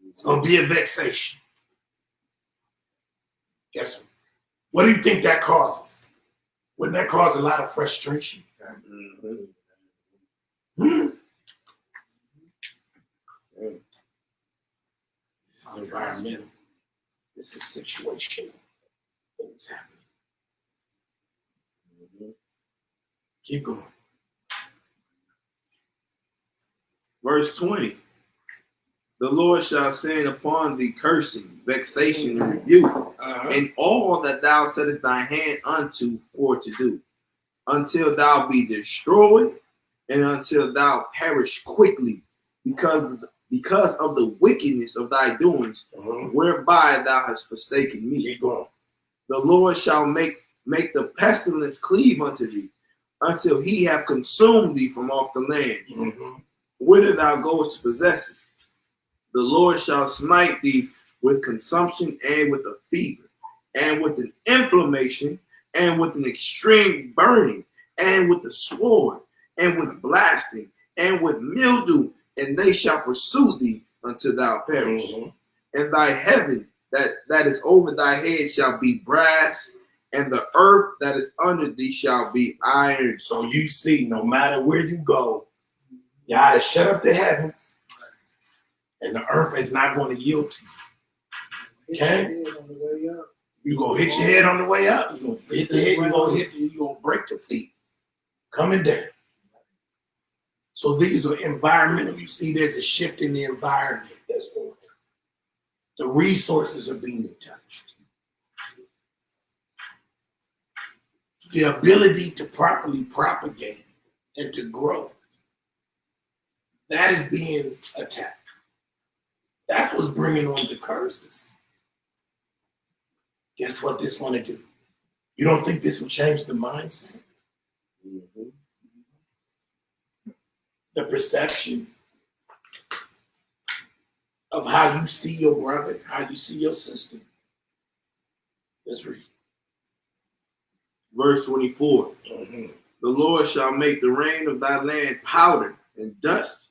It's going to be a vexation. Guess what do you think that causes? Wouldn't that cause a lot of frustration? This is environmental. This is situational. Things happening. Keep going. Verse 20. The Lord shall send upon thee cursing, vexation, and rebuke, and all that thou settest thy hand unto for to do, until thou be destroyed, and until thou perish quickly, because of the wickedness of thy doings, whereby thou hast forsaken me. Keep going. The Lord shall make the pestilence cleave unto thee, until he have consumed thee from off the land, whither thou goest to possess it. The Lord shall smite thee with consumption, and with a fever, and with an inflammation, and with an extreme burning, and with the sword, and with blasting, and with mildew, and they shall pursue thee until thou perish. And thy heaven that is over thy head shall be brass, and the earth that is under thee shall be iron. So you see, no matter where you go, Yah has shut up the heavens, and the earth is not going to yield to you. Okay? You're going to hit your head on the way up. You're going to hit the head. You're going to break your feet. Coming down. So these are environmental. You see, there's a shift in the environment that's going on. The resources are being touched. The ability to properly propagate and to grow, that is being attacked. That's what's bringing on the curses. Guess what this want to do? You don't think this will change the mindset? The perception of how you see your brother, how you see your sister. Let's read. Verse 24. The Lord shall make the rain of thy land powder and dust.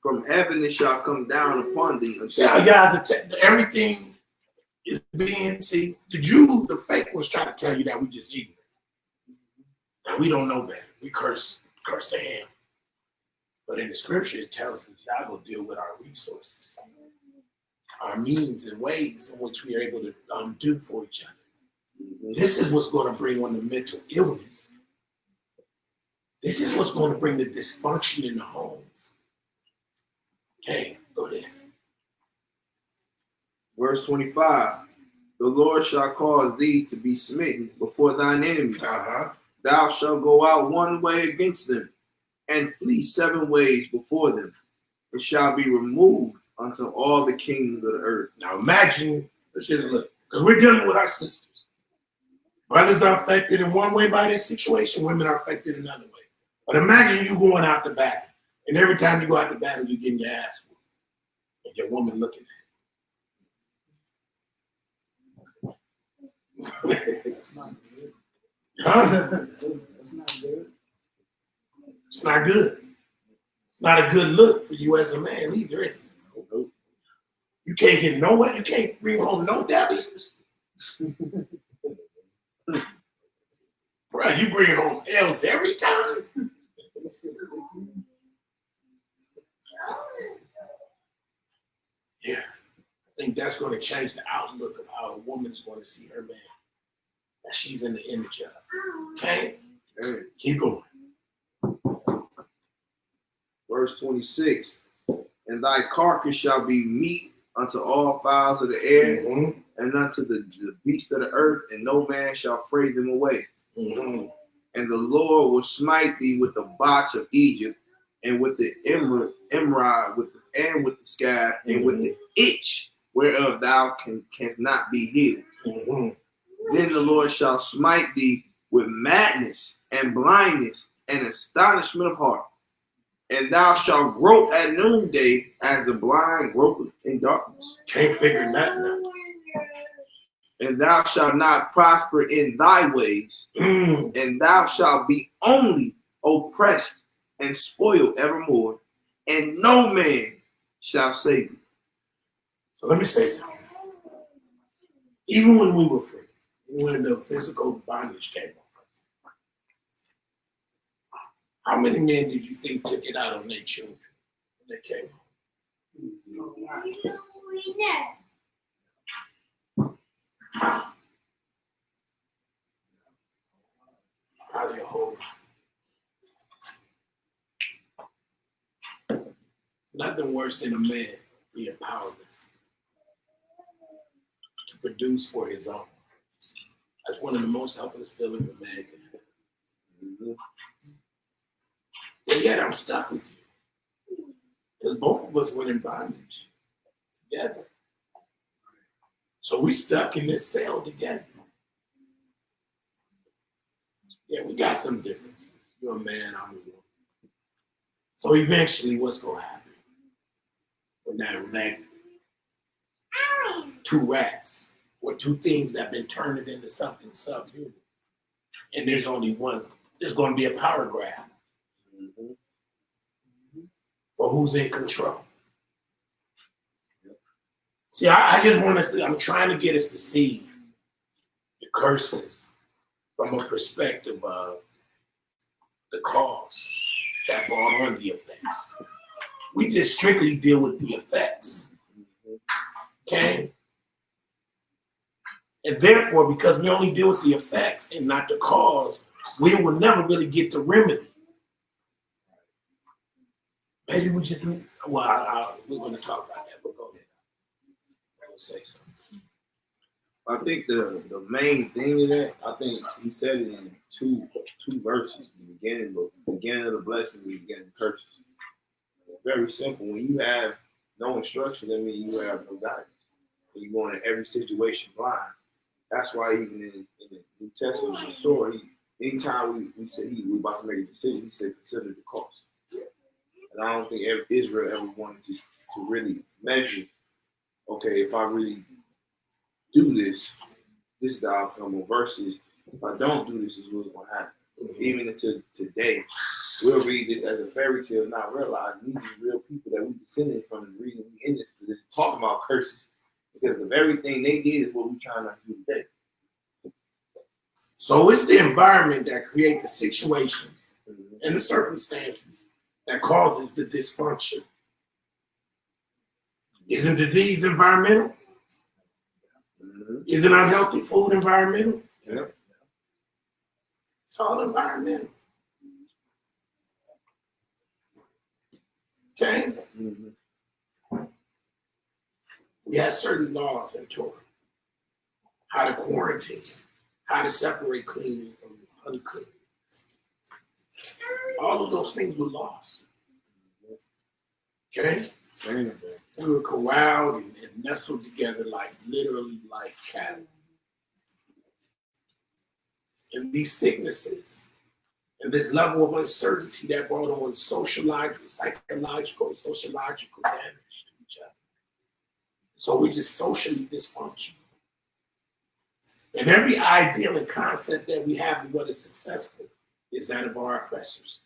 From heaven it shall come down upon thee. See how guys, everything is being, see, the fake was trying to tell you that we just ignorant. And we don't know better. We curse the hand. But in the scripture, it tells us God will deal with our resources, our means and ways in which we are able to do for each other. This is what's going to bring on the mental illness. This is what's going to bring the dysfunction in the homes. Okay, go there. Verse 25. The Lord shall cause thee to be smitten before thine enemies. Thou shalt go out one way against them, and flee 7 ways before them. It shall be removed unto all the kings of the earth. Now imagine, let's just look, because we're dealing with our sisters. Brothers are affected in one way by this situation, women are affected another way. But imagine you going out to battle, and every time you go out to battle, you're getting your ass whooped, and your woman looking at you. That's not good. Huh? That's not good. It's not good. It's not a good look for you as a man either, is it? You can't get nowhere. You can't bring home no W's. Bro, you bring home L's every time. Yeah. think that's going to change the outlook of how a woman is going to see her man that she's in the image of. Okay? Keep going. Verse 26. And thy carcass shall be meat unto all fowls of the air, and unto the beasts of the earth, and no man shall fray them away. And the Lord will smite thee with the botch of Egypt, and with the emerald, with the scab, and with the itch whereof thou canst not be healed. Then the Lord shall smite thee with madness and blindness and astonishment of heart. And thou shalt grope at noonday as the blind gropeth in darkness. Can't figure nothing out. And thou shalt not prosper in thy ways, and thou shalt be only oppressed and spoiled evermore, and no man shall save you. So let me say something. Even when we were free, when the physical bondage came on us, how many men did you think took it out on their children when they came home? How do you hold? Nothing worse than a man being powerless to produce for his own. That's one of the most helpless feelings a man can have. But yet I'm stuck with you. Because both of us went in bondage together. So we stuck in this cell together. Yeah, we got some differences. You're a man, I'm a woman. So eventually, what's going to happen? When that two rats or two things that have been turned into something subhuman, and there's only one, there's going to be a power grab. But who's in control? See, I just want us to, I'm trying to get us to see the curses from a perspective of the cause that brought on the effects. We just strictly deal with the effects. Okay? And therefore, because we only deal with the effects and not the cause, we will never really get the remedy. Maybe we just, well, we're going to talk about that, but go ahead. I'll say something. I think the main thing is that I think he said it in two verses. The beginning of the blessings, the beginning of the curses. Very simple. When you have no instruction, that means you have no guidance. When you go into every situation blind. That's why even in the New Testament, the sword, anytime we said we about to make a decision, he said consider the cost. And I don't think Israel ever wanted to really measure, okay, if I really do this, this is the outcome, versus if I don't do this, is what's going to happen. Even until today, we'll read this as a fairy tale, not realizing these are real people that we descended from and reading in this position, talking about curses, because the very thing they did is what we're trying not to do today. So it's the environment that creates the situations and the circumstances that causes the dysfunction. Isn't disease environmental? Isn't unhealthy food environmental? Yeah. It's all environmental. Okay? We have certain laws in Torah. How to quarantine, how to separate clean from unclean. All of those things were lost. Okay? We were corralled and nestled together literally like cattle. And these sicknesses and this level of uncertainty that brought on psychological, sociological damage to each other. So we just socially dysfunction. And every ideal and concept that we have of what is successful is that of our oppressors.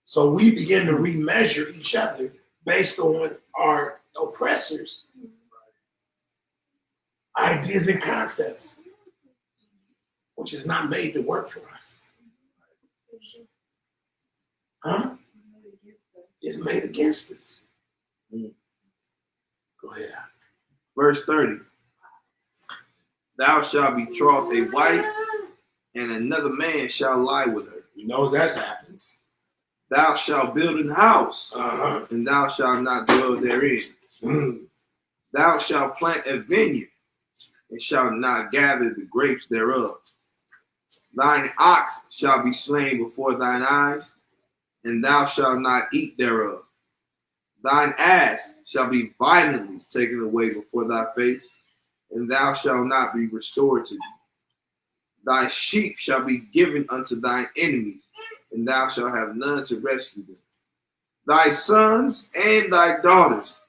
So we begin to remeasure each other based on our oppressors' ideas and concepts, which is not made to work for us. Huh? It's made against us. Go ahead. Verse 30. Thou shalt betroth a wife, and another man shall lie with her. You know that happens. Thou shalt build an house, Uh-huh. and thou shalt not dwell therein. Mm. Thou shalt plant a vineyard, and shalt not gather the grapes thereof. Thine ox shall be slain before thine eyes, and thou shalt not eat thereof. Thine ass shall be violently taken away before thy face, and thou shalt not be restored to thee. Thy sheep shall be given unto thine enemies, and thou shalt have none to rescue them. Thy sons and thy daughters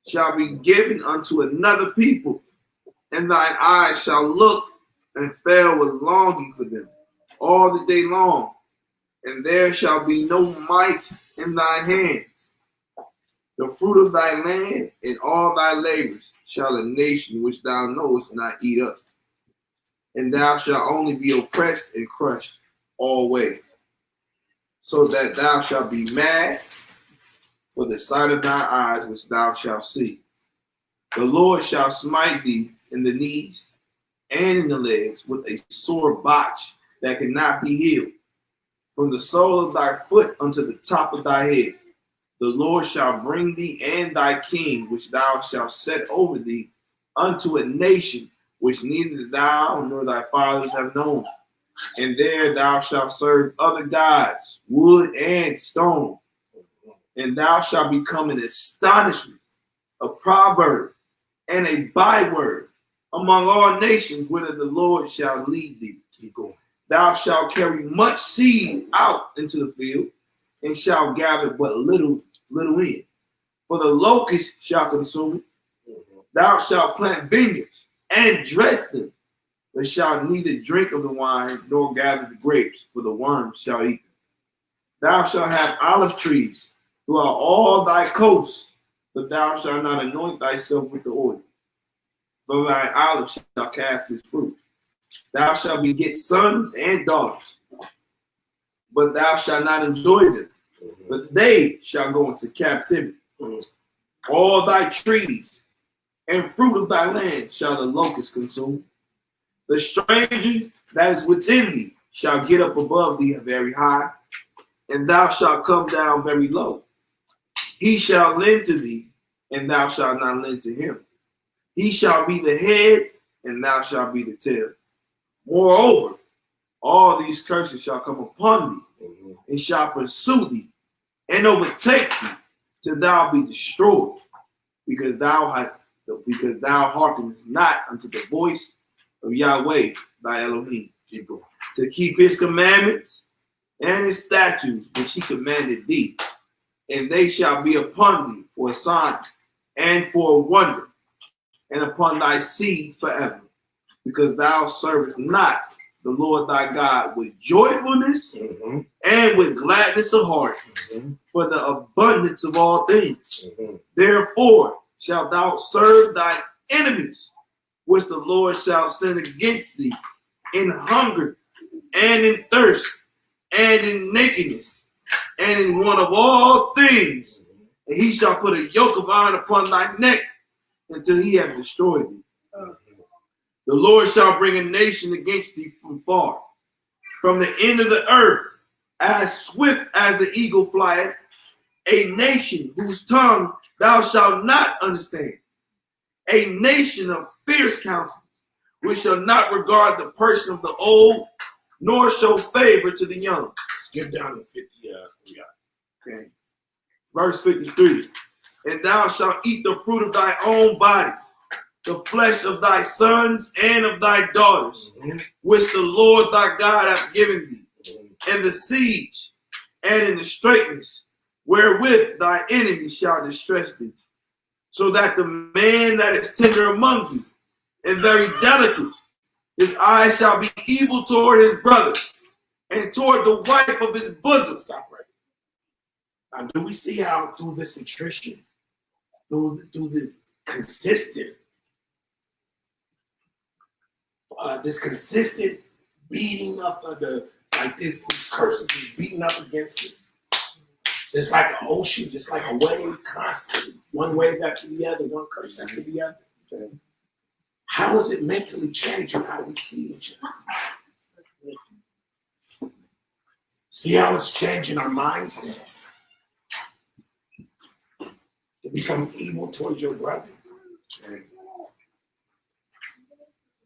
shall be given unto another people, and thine eyes shall look and fail with longing for them all the day long, and there shall be no might in thine hands. The fruit of thy land and all thy labors shall a nation which thou knowest not eat up, and thou shalt only be oppressed and crushed always, so that thou shalt be mad for the sight of thy eyes which thou shalt see. The Lord shall smite thee in the knees and in the legs with a sore botch that cannot be healed, from the sole of thy foot unto the top of thy head. The Lord shall bring thee and thy king, which thou shalt set over thee, unto a nation which neither thou nor thy fathers have known. And there thou shalt serve other gods, wood and stone. And thou shalt become an astonishment, a proverb, and a byword among all nations, whither the Lord shall lead thee. Keep going. Thou shalt carry much seed out into the field, and shalt gather but little in. For the locust shall consume it. Thou shalt plant vineyards and dress them, but shalt neither drink of the wine nor gather the grapes, for the worms shall eat them. Thou shalt have olive trees throughout all thy coasts, but thou shalt not anoint thyself with the oil. For thy olive shall cast its fruit. Thou shalt beget sons and daughters, but thou shalt not enjoy them, but they shall go into captivity. All thy trees and fruit of thy land shall the locust consume. The stranger that is within thee shall get up above thee very high, and thou shalt come down very low. He shall lend to thee, and thou shalt not lend to him. He shall be the head, and thou shalt be the tail. Moreover, all these curses shall come upon thee, and shall pursue thee, and overtake thee, till thou be destroyed, because thou hearkenest not unto the voice of Yahweh thy Elohim, to keep his commandments and his statutes which he commanded thee. And they shall be upon thee for a sign and for a wonder, and upon thy seed forever, because thou servest not the Lord thy God with joyfulness and with gladness of heart, for the abundance of all things. Therefore shalt thou serve thine enemies, which the Lord shall send against thee in hunger and in thirst and in nakedness and in want of all things. And he shall put a yoke of iron upon thy neck until he have destroyed thee. The Lord shall bring a nation against thee from far, from the end of the earth, as swift as the eagle flieth, a nation whose tongue thou shalt not understand, a nation of fierce countenance, which shall not regard the person of the old, nor show favor to the young. Skip down to 50. Okay. Verse 53. And thou shalt eat the fruit of thy own body, the flesh of thy sons and of thy daughters, which the Lord thy God hath given thee, in the siege and in the straitness, wherewith thy enemy shall distress thee, so that the man that is tender among you and very delicate, his eyes shall be evil toward his brother and toward the wife of his bosom. Stop right. Now, do we see how through this attrition, through the consistent, this consistent beating up of these curses is beating up against us, just like an ocean, just like a wave, constantly one wave after the other, one curse after the other. How is it mentally changing how we see each other? See how it's changing our mindset? To become evil towards your brother.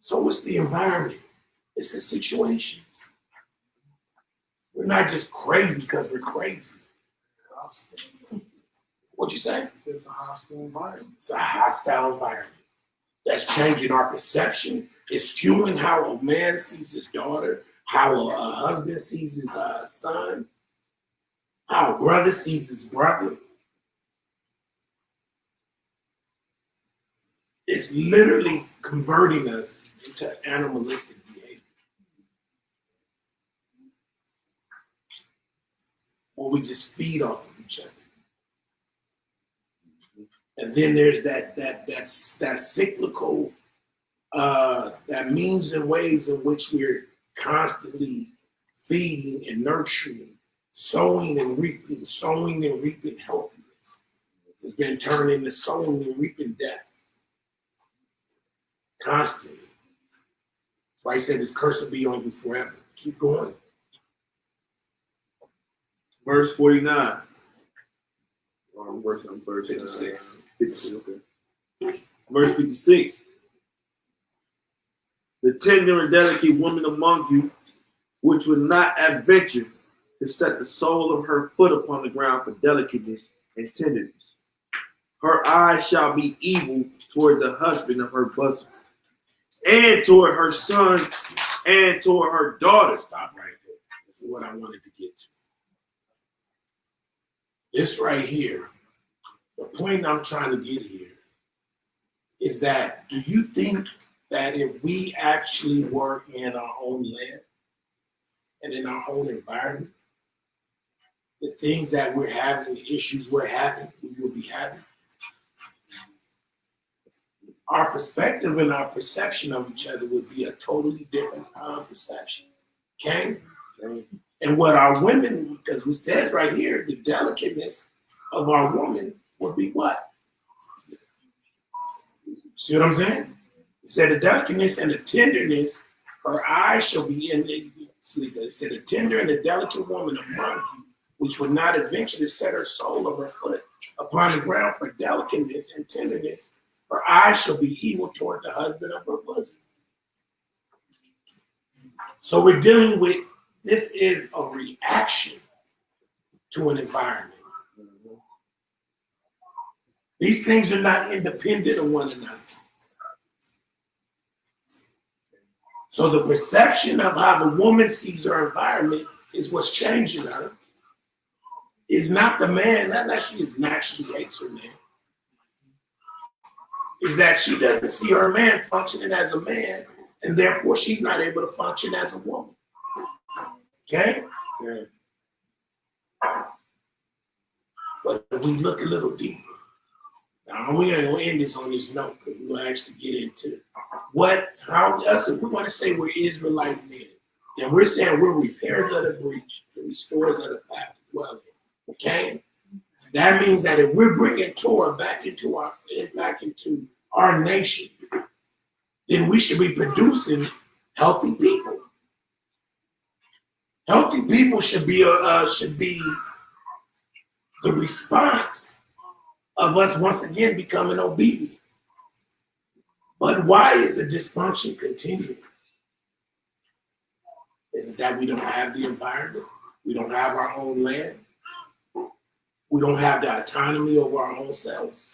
So what's the environment? It's the situation. We're not just crazy because we're crazy. What'd you say? It's a hostile environment. It's a hostile environment. That's changing our perception. It's skewing how a man sees his daughter, how a husband sees his son, how a brother sees his brother. It's literally converting us into animalistic behavior. Where we just feed off of each other. And then there's that cyclical, that means and ways in which we're constantly feeding and nurturing, sowing and reaping healthiness. It's been turned into sowing and reaping death. Constantly. That's why he said this curse will be on you forever. Keep going. Verse 49. Verse 56. 56, okay. Verse 56. The tender and delicate woman among you, which would not adventure to set the sole of her foot upon the ground for delicateness and tenderness. Her eyes shall be evil toward the husband of her bosom, and toward her son, and toward her daughter. Stop right there. This is what I wanted to get to. This right here, the point I'm trying to get here is that, do you think that if we actually were in our own land and in our own environment, the things that we're having, the issues we're having, we will be having? Our perspective and our perception of each other would be a totally different perception. Okay? And what our women, because we says right here, the delicateness of our woman would be what? See what I'm saying? It said the delicateness and the tenderness, her eyes shall be in the sleep. It said the tender and the delicate woman among you, which would not adventure to set her sole of her foot upon the ground for delicateness and tenderness. Her eyes shall be evil toward the husband of her bosom. So we're dealing with, this is a reaction to an environment. These things are not independent of one another. So the perception of how the woman sees her environment is what's changing her. Is not the man, not that she just naturally hates her man. Is that she doesn't see her man functioning as a man, and therefore she's not able to function as a woman. Okay? Yeah. But if we look a little deeper, now we ain't gonna end this on this note, because we're gonna actually get into how us, if we want to say we're Israelite men, then we're saying we're repairers of the breach, the restorers of the path to dwell in. Okay? That means that if we're bringing Torah back into our nation, then we should be producing healthy people. Healthy people should be the response of us once again becoming obedient. But why is the dysfunction continuing? Is it that we don't have the environment? We don't have our own land? We don't have the autonomy over our own selves?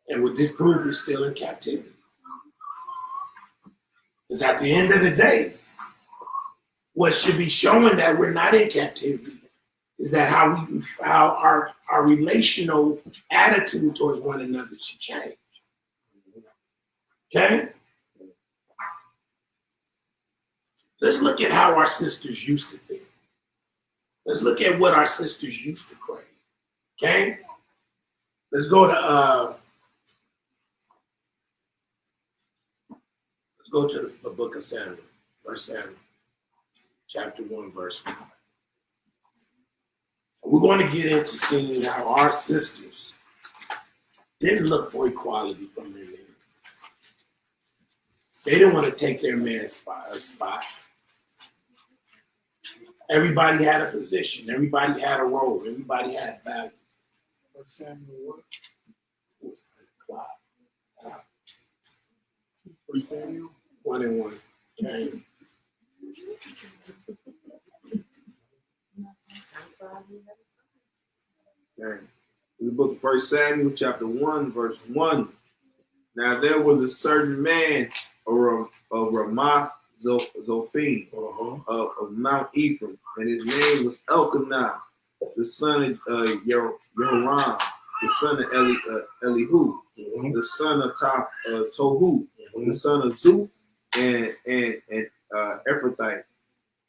And with this proof, we're still in captivity. Because at the end of the day, what should be showing that we're not in captivity is that how our relational attitude towards one another should change. Okay? Let's look at how our sisters used to think. Let's look at what our sisters used to pray. Okay? Let's go to the book of Samuel, 1 Samuel, chapter 1, verse 1. We're going to get into seeing how our sisters didn't look for equality from their men. They didn't want to take their man's spot. Everybody had a position. Everybody had a role. Everybody had value. But Samuel, what? It was clock. For Samuel? 1 and 1. Okay. Okay. The book of 1 Samuel, chapter 1, verse 1. Now there was a certain man of Ramah Zophim of Mount Ephraim, and his name was Elkanah, the son of Yehoram, the son of Elihu, the son of Tohu, the son of Zuph, and Ephrathite.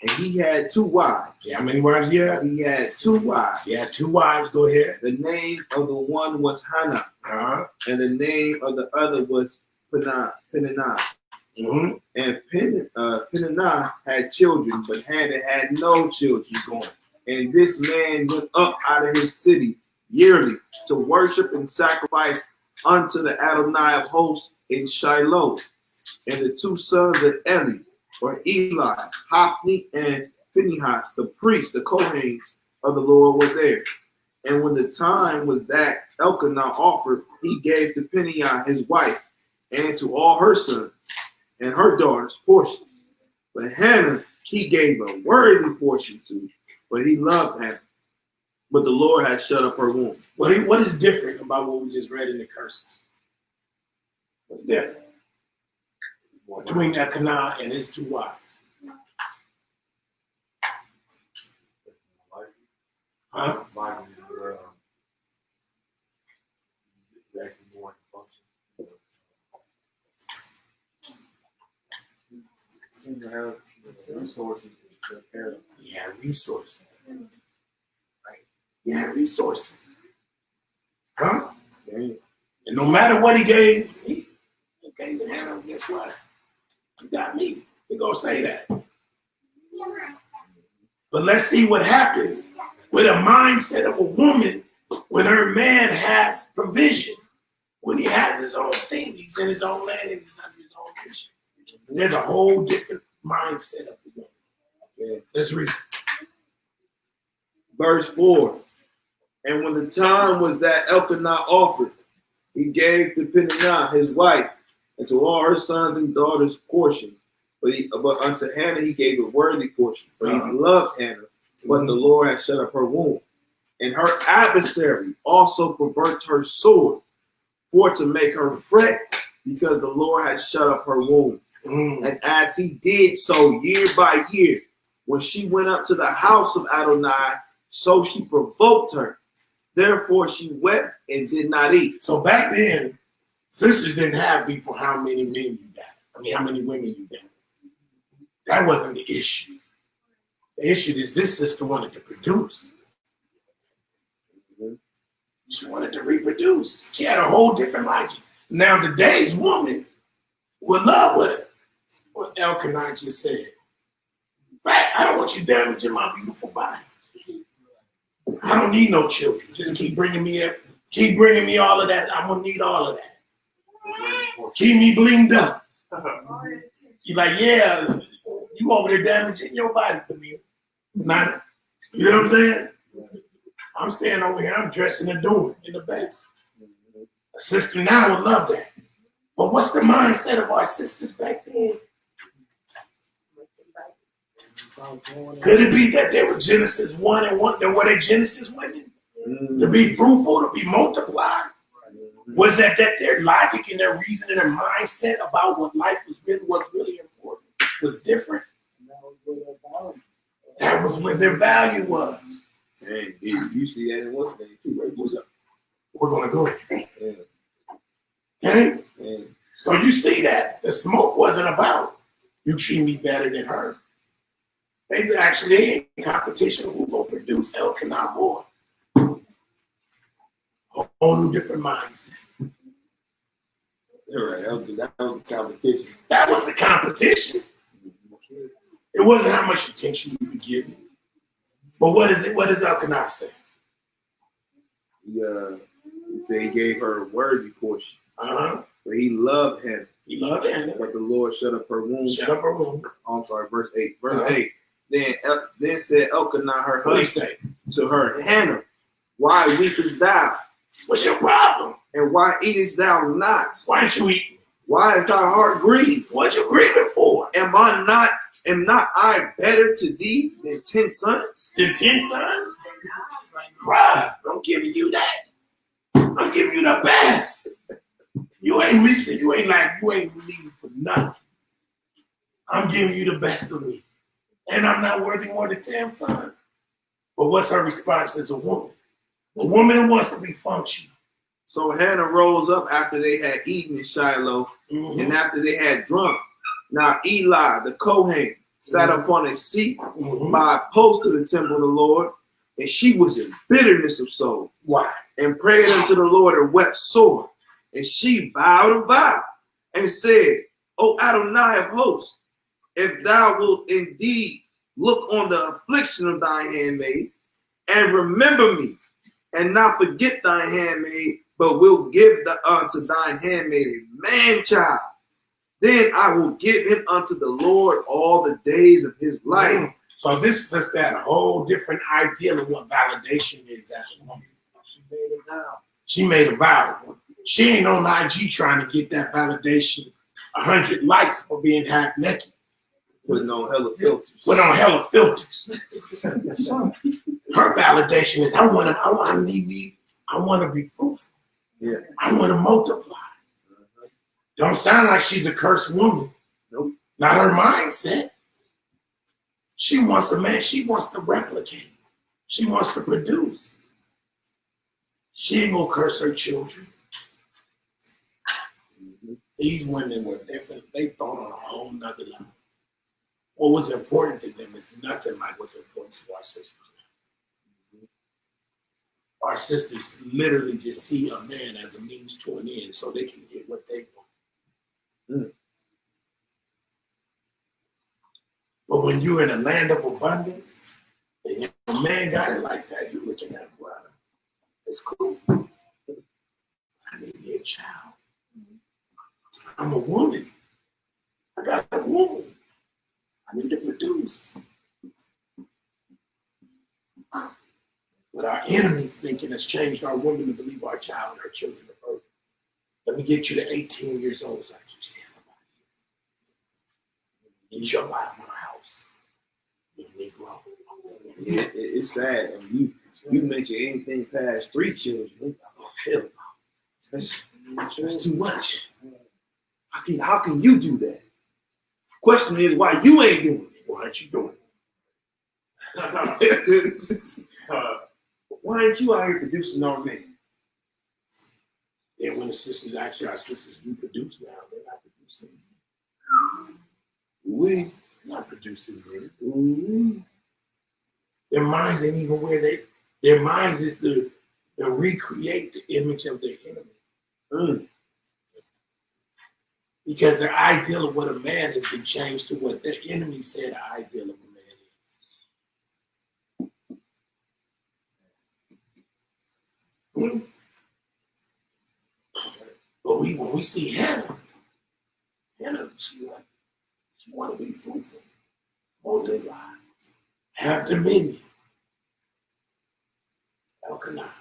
And he had 2 wives. Yeah, how many wives he had? He had 2 wives. He had 2 wives. Go ahead. The name of the one was Hannah, and the name of the other was Peninnah. And Peninnah had children, but Hannah had no children. And this man went up out of his city yearly to worship and sacrifice unto the Adonai of hosts in Shiloh. And the 2 sons of Eli, or Eli, Hophni and Phinehas, the priests, the Kohanes of the Lord, were there. And when the time was that Elkanah offered, he gave to Peninnah his wife, and to all her sons and her daughters portions. But Hannah he gave a worthy portion to, but he loved Hannah. But the Lord had shut up her womb. What is different about what we just read in the curses? What's different between Elkanah and his 2 wives? Huh? Resources. Yeah, resources. Yeah, resources. Huh? And no matter what he gave, he gave to Hannah. Guess what? You got me. They're going to say that. But let's see what happens with a mindset of a woman when her man has provision, when he has his own thing, he's in his own land and he's under his own vision. There's a whole different mindset of the woman. Okay. Let's read. Verse 4. And when the time was that Elkanah offered, he gave to Peninnah his wife, and to all her sons and daughters portions. But unto Hannah he gave a worthy portion, for he loved Hannah, but the Lord had shut up her womb. And her adversary also perverted her sword, for to make her fret, because the Lord had shut up her womb. And as he did so year by year, when she went up to the house of Adonai, so she provoked her. Therefore she wept and did not eat. So back then, sisters didn't have beef for how many men you got. How many women you got. That wasn't the issue. The issue is this sister wanted to produce. She wanted to reproduce. She had a whole different logic. Now today's woman would love what Elkanah just said. In fact, I don't want you damaging my beautiful body. I don't need no children. Just keep bringing me up. Keep bringing me all of that. I'm going to need all of that. Keep me blinged up. You're like, yeah, you over there damaging your body for me. Not, you know what I'm saying? I'm staying over here. I'm dressing and doing in the best. A sister now would love that. But what's the mindset of our sisters back then? Could it be that they were Genesis 1 and 1? Were they Genesis women? To be fruitful, to be multiplied? Was that their logic and their reason and their mindset about what life was really important was different? That was where their value was. Hey, you see that in one thing too, right? What's up? We're going to go. Yeah. Okay? Yeah. So you see that the smoke wasn't about you treat me better than her. They actually in competition who will produce Elkanah more. A whole new different mindset. All right, that was the competition. That was the competition. It wasn't how much attention you could give me. But what is it? What does Elkanah say? He He said he gave her a worthy portion. Uh-huh. But he loved Hannah. He loved Hannah. But the Lord shut up her womb. Shut up her womb. Oh, I'm sorry, verse 8. Verse 8. Then said Elkanah, her What did he husband, say? to her, Hannah, why weepest thou? What's your problem? And why eatest thou not? Why aren't you eating? Why is thy heart grieved? What you grieving for? Am not I better to thee than 10 sons? Than 10 sons? Bruh, I'm giving you that. I'm giving you the best. You ain't missing. You ain't leaving for nothing. I'm giving you the best of me. And I'm not worthy more than 10 sons. But what's her response as a woman? A woman who wants to be functional. So Hannah rose up after they had eaten in Shiloh, and after they had drunk. Now Eli, the Kohen, sat upon a seat by a post of the temple of the Lord, and she was in bitterness of soul. Why? And prayed unto the Lord and wept sore. And she vowed a vow and said, O Adonai of hosts, if thou wilt indeed look on the affliction of thy handmaid, and remember me, and not forget thy handmaid, but will give unto thine handmaid a man child, then I will give him unto the Lord all the days of his life. So this is just that whole different idea of what validation is as a woman. She made a vow. She made a vow. She ain't on IG trying to get that validation, 100 likes for being half naked. Putting on hella filters. Put on hella filters. Her validation is I want to be fruitful. Yeah. I want to multiply. Don't sound like she's a cursed woman. Nope. Not her mindset. She wants a man. She wants to replicate. She wants to produce. She ain't gonna curse her children. These women were different. They thought on a whole nother level. What was important to them is nothing like what's important to our sisters. Our sisters literally just see a man as a means to an end so they can get what they want. But when you're in a land of abundance, and if a man got it like that, you're looking at, wow, it's cool. I need me a child. I'm a woman. I got a woman. I need to produce. But our enemies thinking has changed our women to believe our child and our children are birth. Let me get you to 18 years old so I can stand up here. Need your life in my house. You Negro. Yeah, it's sad. I mean, you mention anything past 3 children. Oh, hell no. That's too much. How can you do that? Question is why you ain't doing it. Why aren't you doing it? Why ain't you out here producing our men? And when the sisters, actually our sisters do produce now, they're not producing. We not producing men. Mm-hmm. Their minds ain't even where their minds is to recreate the image of their enemy. Because their ideal of what a man has been changed to what their enemy said the ideal of a man is. But when we see Hannah, she want to be fruitful, multiply, have dominion. Elkanah,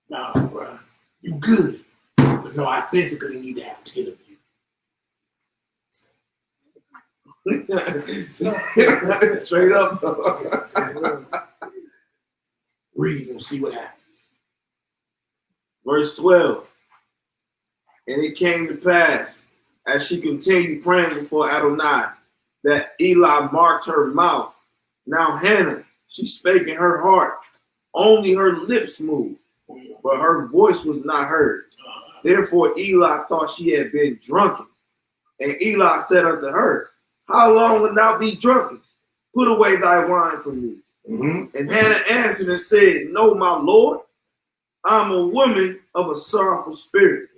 nah, bro, you good, but no, I physically need to have 10 of you. Straight up. Read and see what happens. Verse 12. And it came to pass, as she continued praying before Adonai, that Eli marked her mouth. Now Hannah, she spake in her heart, only her lips moved, but her voice was not heard. Therefore Eli thought she had been drunken. And Eli said unto her, how long wilt thou be drunken? Put away thy wine from me. And Hannah answered and said, no, my Lord, I'm a woman of a sorrowful spirit.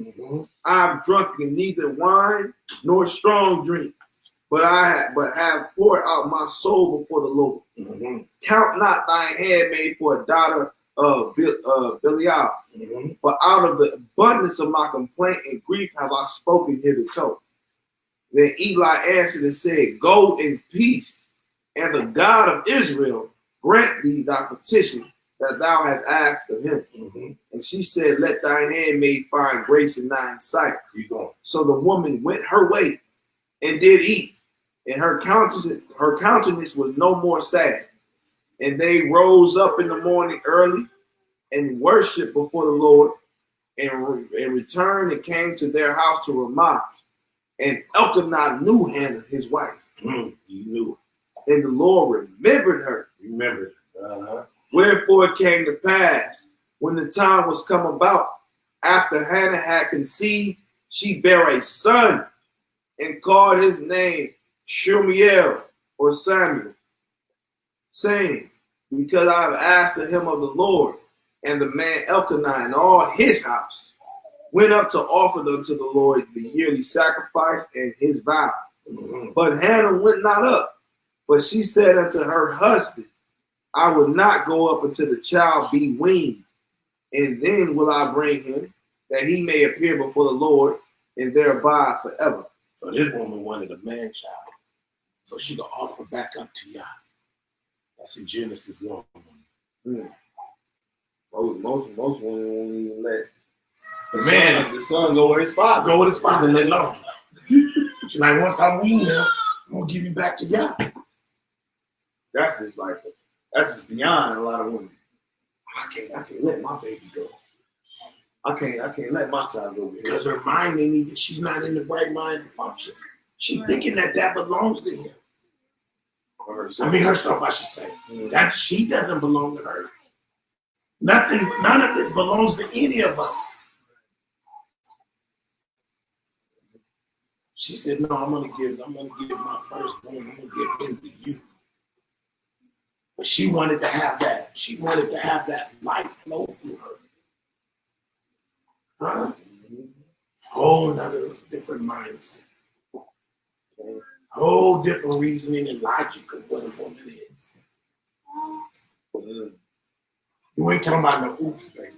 I have drunken neither wine nor strong drink, but have poured out my soul before the Lord. Count not thy handmaid for a daughter Belial. For out of the abundance of my complaint and grief have I spoken hitherto. Then Eli answered and said, Go in peace, and the God of Israel grant thee thy petition that thou hast asked of him. And she said, Let thine handmaid find grace in thine sight. So the woman went her way and did eat, and her countenance was no more sad. And they rose up in the morning early and worshiped before the Lord, and returned and came to their house to Ramah. And Elkanah knew Hannah, his wife. He knew it. And the Lord remembered her. Wherefore it came to pass, when the time was come about, after Hannah had conceived, she bare a son, and called his name Shemuel, or Samuel, saying, Because I have asked of him of the Lord. And the man Elkanah and all his house went up to offer unto the Lord the yearly sacrifice and his vow. But Hannah went not up, but she said unto her husband, I will not go up until the child be weaned, and then will I bring him, that he may appear before the Lord, and there abide forever. So this woman wanted a man child, so she could offer back up to Yah. That's in Genesis 1. Most women won't even let the son go with his father. Go with his father and let alone. She's like, once I wean him, I'm gonna give him back to Yah. That's just beyond a lot of women. I can't let my baby go. I can't let my child go. Because her mind ain't even, she's not in the right mind to function. She's thinking that belongs to him. Herself, I should say. That she doesn't belong to her. None of this belongs to any of us. She said, no, I'm gonna give my firstborn, I'm gonna give him to you. But she wanted to have that. She wanted to have that life flow through her. Whole nother different mindset. Whole different reasoning and logic of what a woman is. You ain't talking about no oops, baby.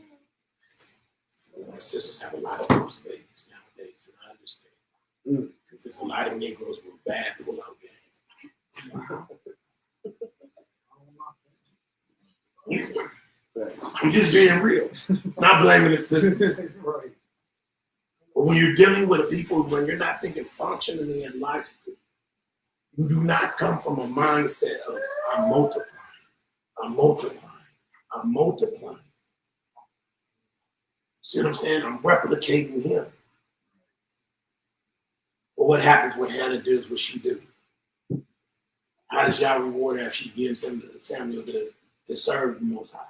My sisters have a lot of oops babies nowadays, and I understand. Because there's a lot of Negroes with bad pull-out game. I'm just being real. Not blaming the sisters. Right. But when you're dealing with people, when you're not thinking functionally and logically, you do not come from a mindset of I'm multiplying. See what I'm saying? I'm replicating him. But what happens when Hannah does what she do? How does Yah reward her if she gives him Samuel to serve the Most High?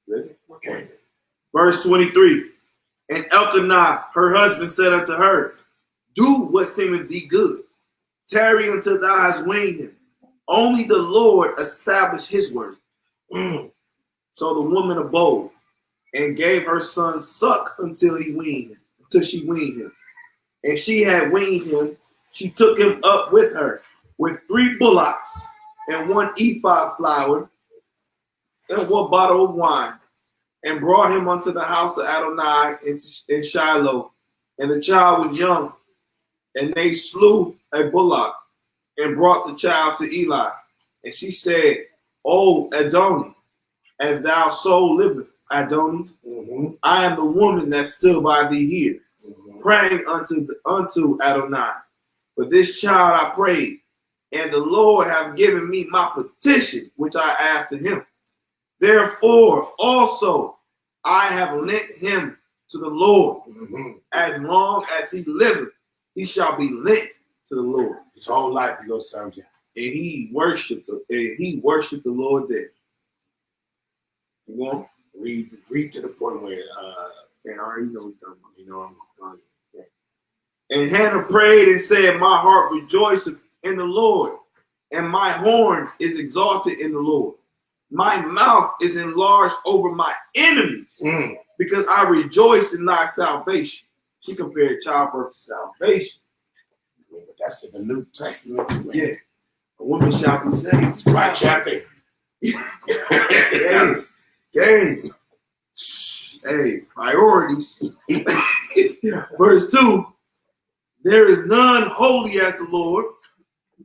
Really? Okay. Verse 23. And Elkanah, her husband, said unto her, Do what seemeth thee good. Tarry until thou hast weaned him. Only the Lord establish his word. So the woman abode and gave her son suck until she weaned him. And she had weaned him. She took him up with her with 3 bullocks and 1 ephah flour and 1 bottle of wine, and brought him unto the house of Adonai in Shiloh. And the child was young, and they slew a bullock and brought the child to Eli. And she said, O Adonai, as thou soul liveth, Adonai, I am the woman that stood by thee here, praying unto Adonai. For this child I prayed, and the Lord have given me my petition, which I asked of him. Therefore also I have lent him to the Lord. As long as he liveth, he shall be lent to the Lord. His whole life he goes serve Yah. And he worshipped the Lord there. You want? Read to the point where I already know what you're talking about. you know I'm And Hannah prayed and said, My heart rejoiceth in the Lord, and my horn is exalted in the Lord. My mouth is enlarged over my enemies, because I rejoice in thy salvation. She compared childbirth to salvation. That's in the New Testament. Yeah. A woman shall be saved. Right chapter. Gang. Hey, priorities. Verse 2. There is none holy as the Lord,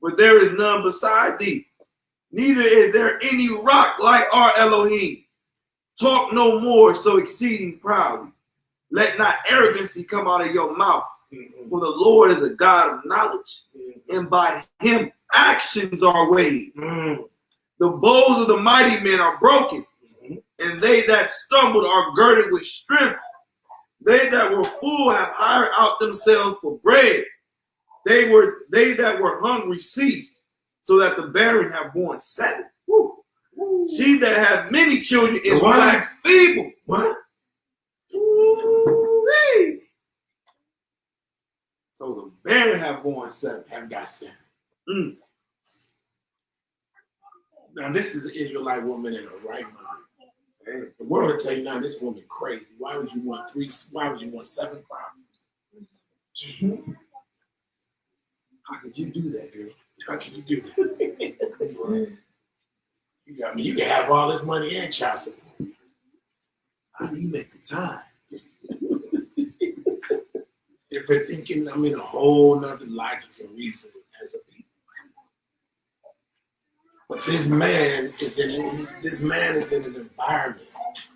but there is none beside thee. Neither is there any rock like our Elohim. Talk no more so exceeding proudly. Let not arrogancy come out of your mouth. For the Lord is a God of knowledge, and by him actions are weighed. The bows of the mighty men are broken, and they that stumbled are girded with strength. They that were full have hired out themselves for bread. They that were hungry ceased, so that the barren have borne 7. Woo. She that had many children is waxed feeble. What? Ooh-wee. So the barren have borne 7. Have got 7. Mm. Now this is an Israelite woman in her right mind. Hey. The world will tell you, now this woman crazy. Why would you want 3? Why would you want 7 problems? How could you do that, girl? How can you do that? You can have all this money and child support. How do you make the time? If we're thinking, I'm in a whole nother logic and reason as a people. But this man is in an environment.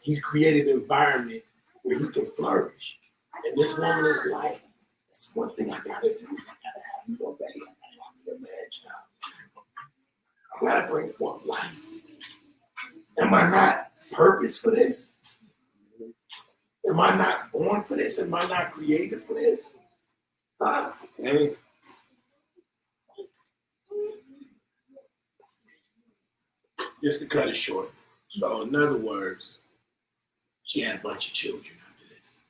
He's created an environment where he can flourish. And this woman is like, that's one thing I gotta do. I gotta have your baby. I gotta have your man child. I gotta bring forth life. Am I not purpose for this? Am I not born for this? Am I not created for this? Hey. Just to cut it short. So in other words, she had a bunch of children after this.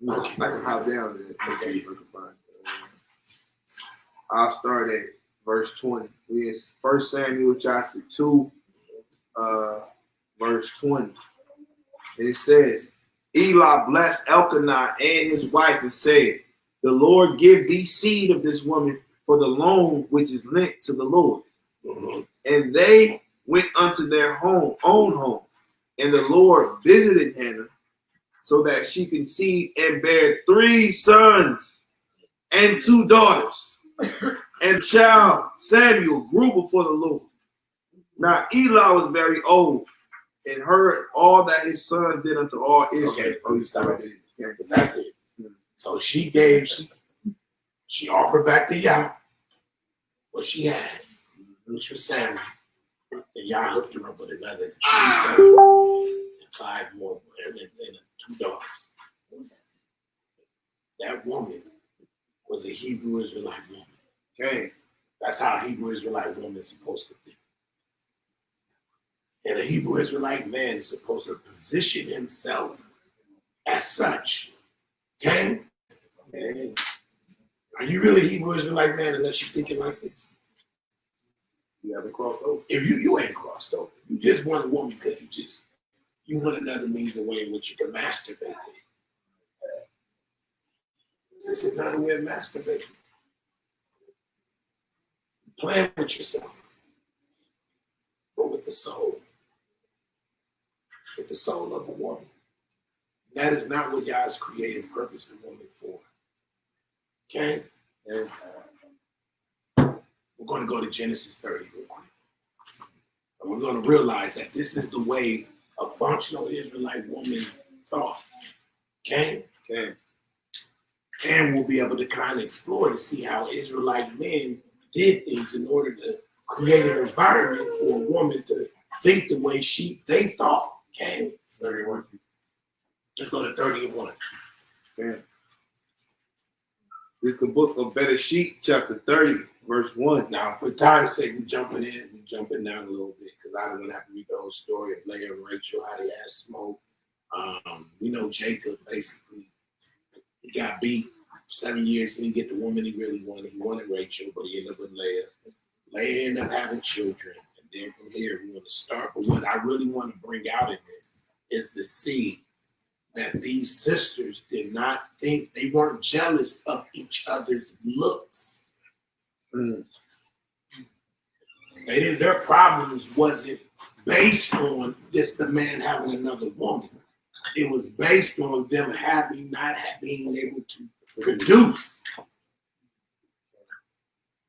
Okay. I can hop down to it. Okay. I'll start at verse 20. We in 1 Samuel chapter 2, verse 20. And it says, Eli blessed Elkanah and his wife and said, the Lord give thee seed of this woman for the loan which is lent to the Lord. And they went unto their own home. And the Lord visited Hannah so that she conceived and bare 3 sons and 2 daughters. And child Samuel grew before the Lord. Now Eli was very old and heard all that his son did unto all Israel. Okay, stop right there. Yeah, that's it. So she offered back to Yah what she had, which was Samuel. And Yah hooked her up with another 3 sons and 5 more, and 2 daughters. That woman was a Hebrew Israelite woman. Okay. That's how a Hebrew Israelite woman is supposed to be. And a Hebrew Israelite man is supposed to position himself as such. Okay? Are you really a Hebrew Israelite man unless you're thinking like this? You haven't crossed over. If you ain't crossed over. You just want a woman because you want another means of way in which you can masturbate. This is another way of masturbating. Playing with yourself. But with the soul. With the soul of a woman. That is not what God's created purpose the woman for. Okay? Yeah. We're going to go to Genesis 30 real quick. And we're going to realize that this is the way a functional Israelite woman thought. Okay? Okay. And we'll be able to kind of explore to see how Israelite men did things in order to create an environment for a woman to think the way they thought. Okay? 31. Let's go to 31. Okay. This is the book of Bereshit, chapter 30, verse 1. Now, for time's sake, we're jumping down a little bit because I don't want to have to read the whole story of Leah and Rachel, how they had smoke. We know Jacob, basically, he got beat 7 years. He didn't get the woman he really wanted. He wanted Rachel, but he ended up with Leah. Leah ended up having children. And then from here, we want to start. But what I really want to bring out in this is to see that these sisters did not think, they weren't jealous of each other's looks. Their problems wasn't based on this the man having another woman. It was based on them not being able to produce.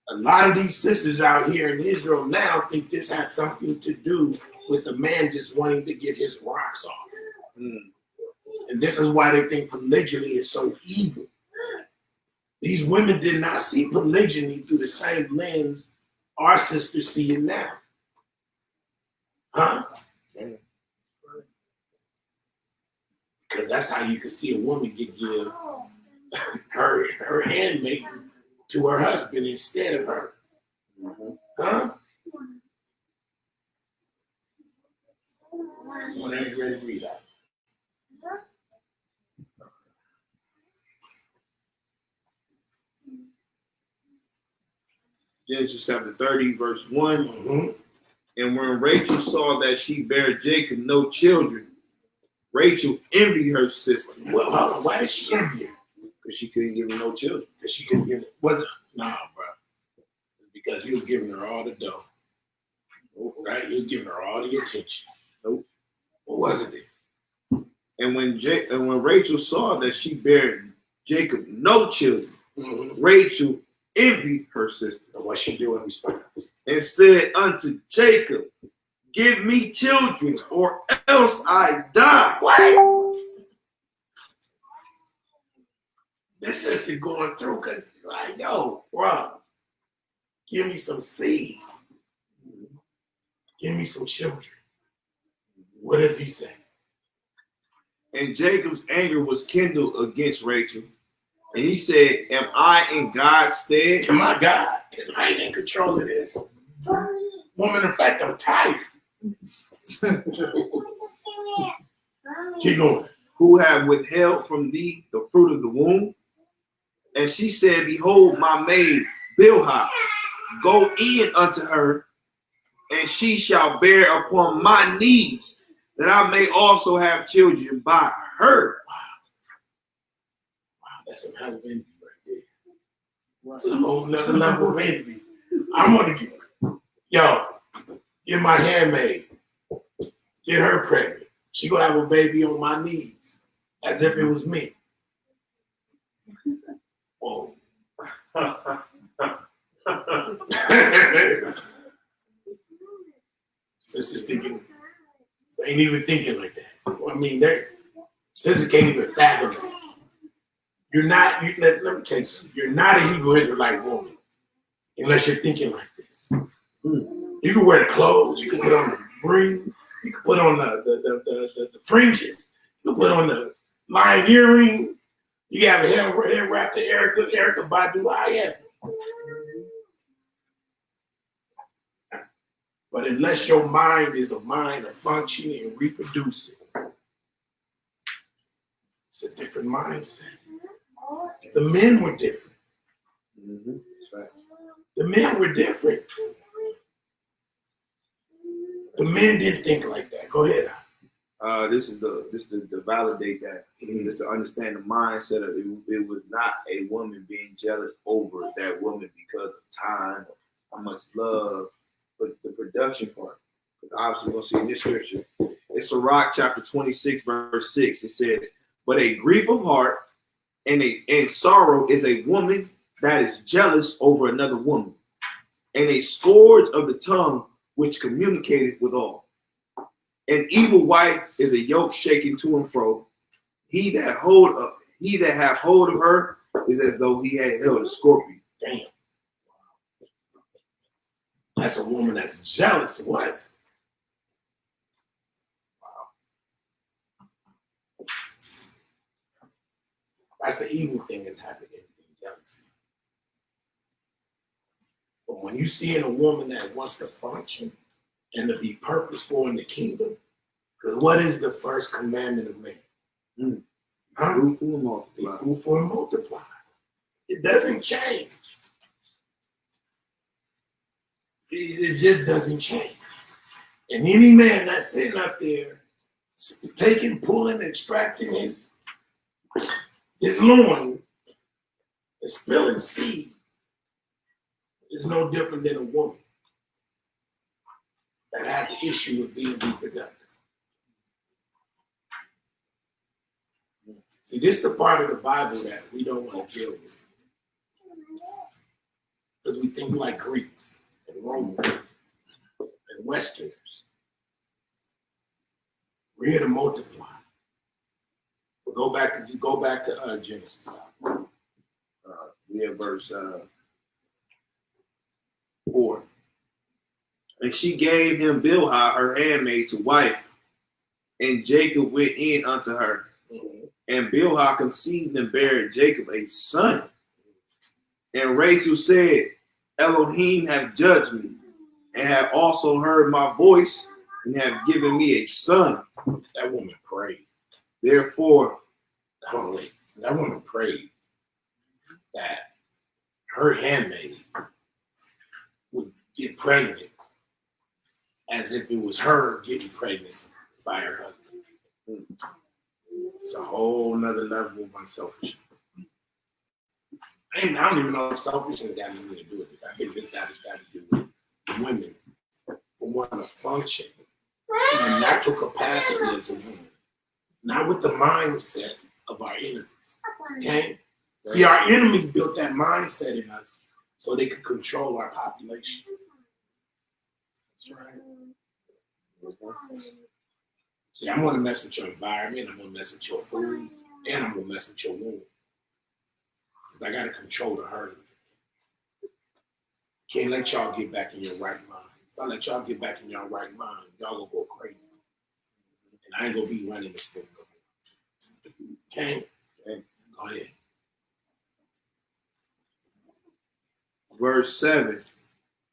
A lot of these sisters out here in Israel now think this has something to do with a man just wanting to get his rocks off. And this is why they think polygyny is so evil. These women did not see polygyny through the same lens our sisters see it now. Huh? Because that's how you can see a woman give her handmaiden to her husband instead of her. Huh? Whenever you're ready to read that. Genesis chapter 30, verse 1. And when Rachel saw that she bare Jacob no children, Rachel envied her sister. Well, hold on. Why did she envy her? Because she couldn't give him no children. Because she couldn't give him. Was it? Nah, bro. Because he was giving her all the dough. Right? He was giving her all the attention. Nope. What was it then? And when Rachel saw that she bare Jacob no children, Rachel envied her sister. And what she do in response? And said unto Jacob, give me children, or else I die. What? This sister going through because like, yo, bro, give me some seed. Give me some children. What does he say? And Jacob's anger was kindled against Rachel. And he said, am I in God's stead? My God, I ain't in control of this. Woman, in fact, I'm tired. Keep going. Who have withheld from thee the fruit of the womb? And she said, behold, my maid Bilhah, go in unto her, and she shall bear upon my knees, that I may also have children by her. Wow, that's some hell of envy right there. That's a whole nother level of envy. I'm gonna get my handmaid, get her pregnant. She gonna have a baby on my knees, as if it was me. Whoa. Sisters thinking, ain't even thinking like that. I mean, sisters can't even fathom that. Let me tell you something. You're not a Hebrew Israelite woman unless you're thinking like this. You can wear the clothes, you can put on the rings, you can put on the fringes, you can put on the lion earrings, you can have a hair wrap to Erica Badu Adaiyah. But unless your mind is a mind of functioning and reproducing, it's a different mindset. The men were different. The men were different. The men didn't think like that. Go ahead. This is to validate that. Just to understand the mindset of it was not a woman being jealous over that woman because of time, how much love, but the production part. Because obviously we're gonna see in this scripture. It's Sirach chapter 26, verse 6. It says, but a grief of heart and sorrow is a woman that is jealous over another woman, and a scourge of the tongue which communicated with all. An evil wife is a yoke shaken to and fro. He that hath hold of her is as though he had held a scorpion. Damn. That's a woman that's jealous. What? Wow. That's an evil thing that happened in jealousy. But when you see in a woman that wants to function and to be purposeful in the kingdom, because what is the first commandment of man? Fruitful and multiply. Be fruitful and multiply. It doesn't change. It just doesn't change. And any man that's sitting up there taking, pulling, extracting his loin and spilling seed is no different than a woman. that has an issue with being reproductive. See, this is the part of the Bible that we don't want to deal with. Because we think like Greeks and Romans and Westerners. We're here to multiply. We'll go back to Genesis. We have verse 4. And she gave him Bilhah, her handmaid, to wife, and Jacob went in unto her. And Bilhah conceived and bare Jacob a son. And Rachel said, Elohim have judged me, and have also heard my voice, and have given me a son. That woman prayed. Therefore, that woman prayed that her handmaid would get pregnant as if it was her getting pregnant by her husband. It's a whole nother level of unselfishness. I don't even know if selfishness got anything to do with this. I think this got to do with women who want to function in a natural capacity as a woman, not with the mindset of our enemies. Okay? See, our enemies built that mindset in us so they could control our population. That's right. See, I'm going to mess with your environment, I'm going to mess with your food, and I'm going to mess with your womb. Because I got to control the herd. Can't let y'all get back in your right mind. If I let y'all get back in your right mind, y'all going to go crazy. And I ain't going to be running this thing no more. Okay? Go ahead. verse 7.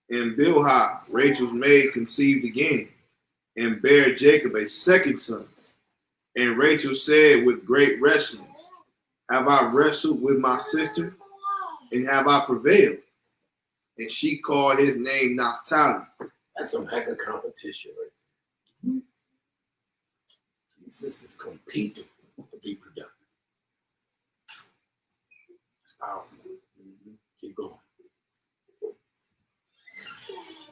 And Bilhah, Rachel's maid, conceived again, and bare Jacob a second son. And Rachel said with great wrestlings, have I wrestled with my sister, and have I prevailed? And she called his name Naphtali. That's some heck of competition, right? These sisters competing to be productive. It's powerful. Keep going.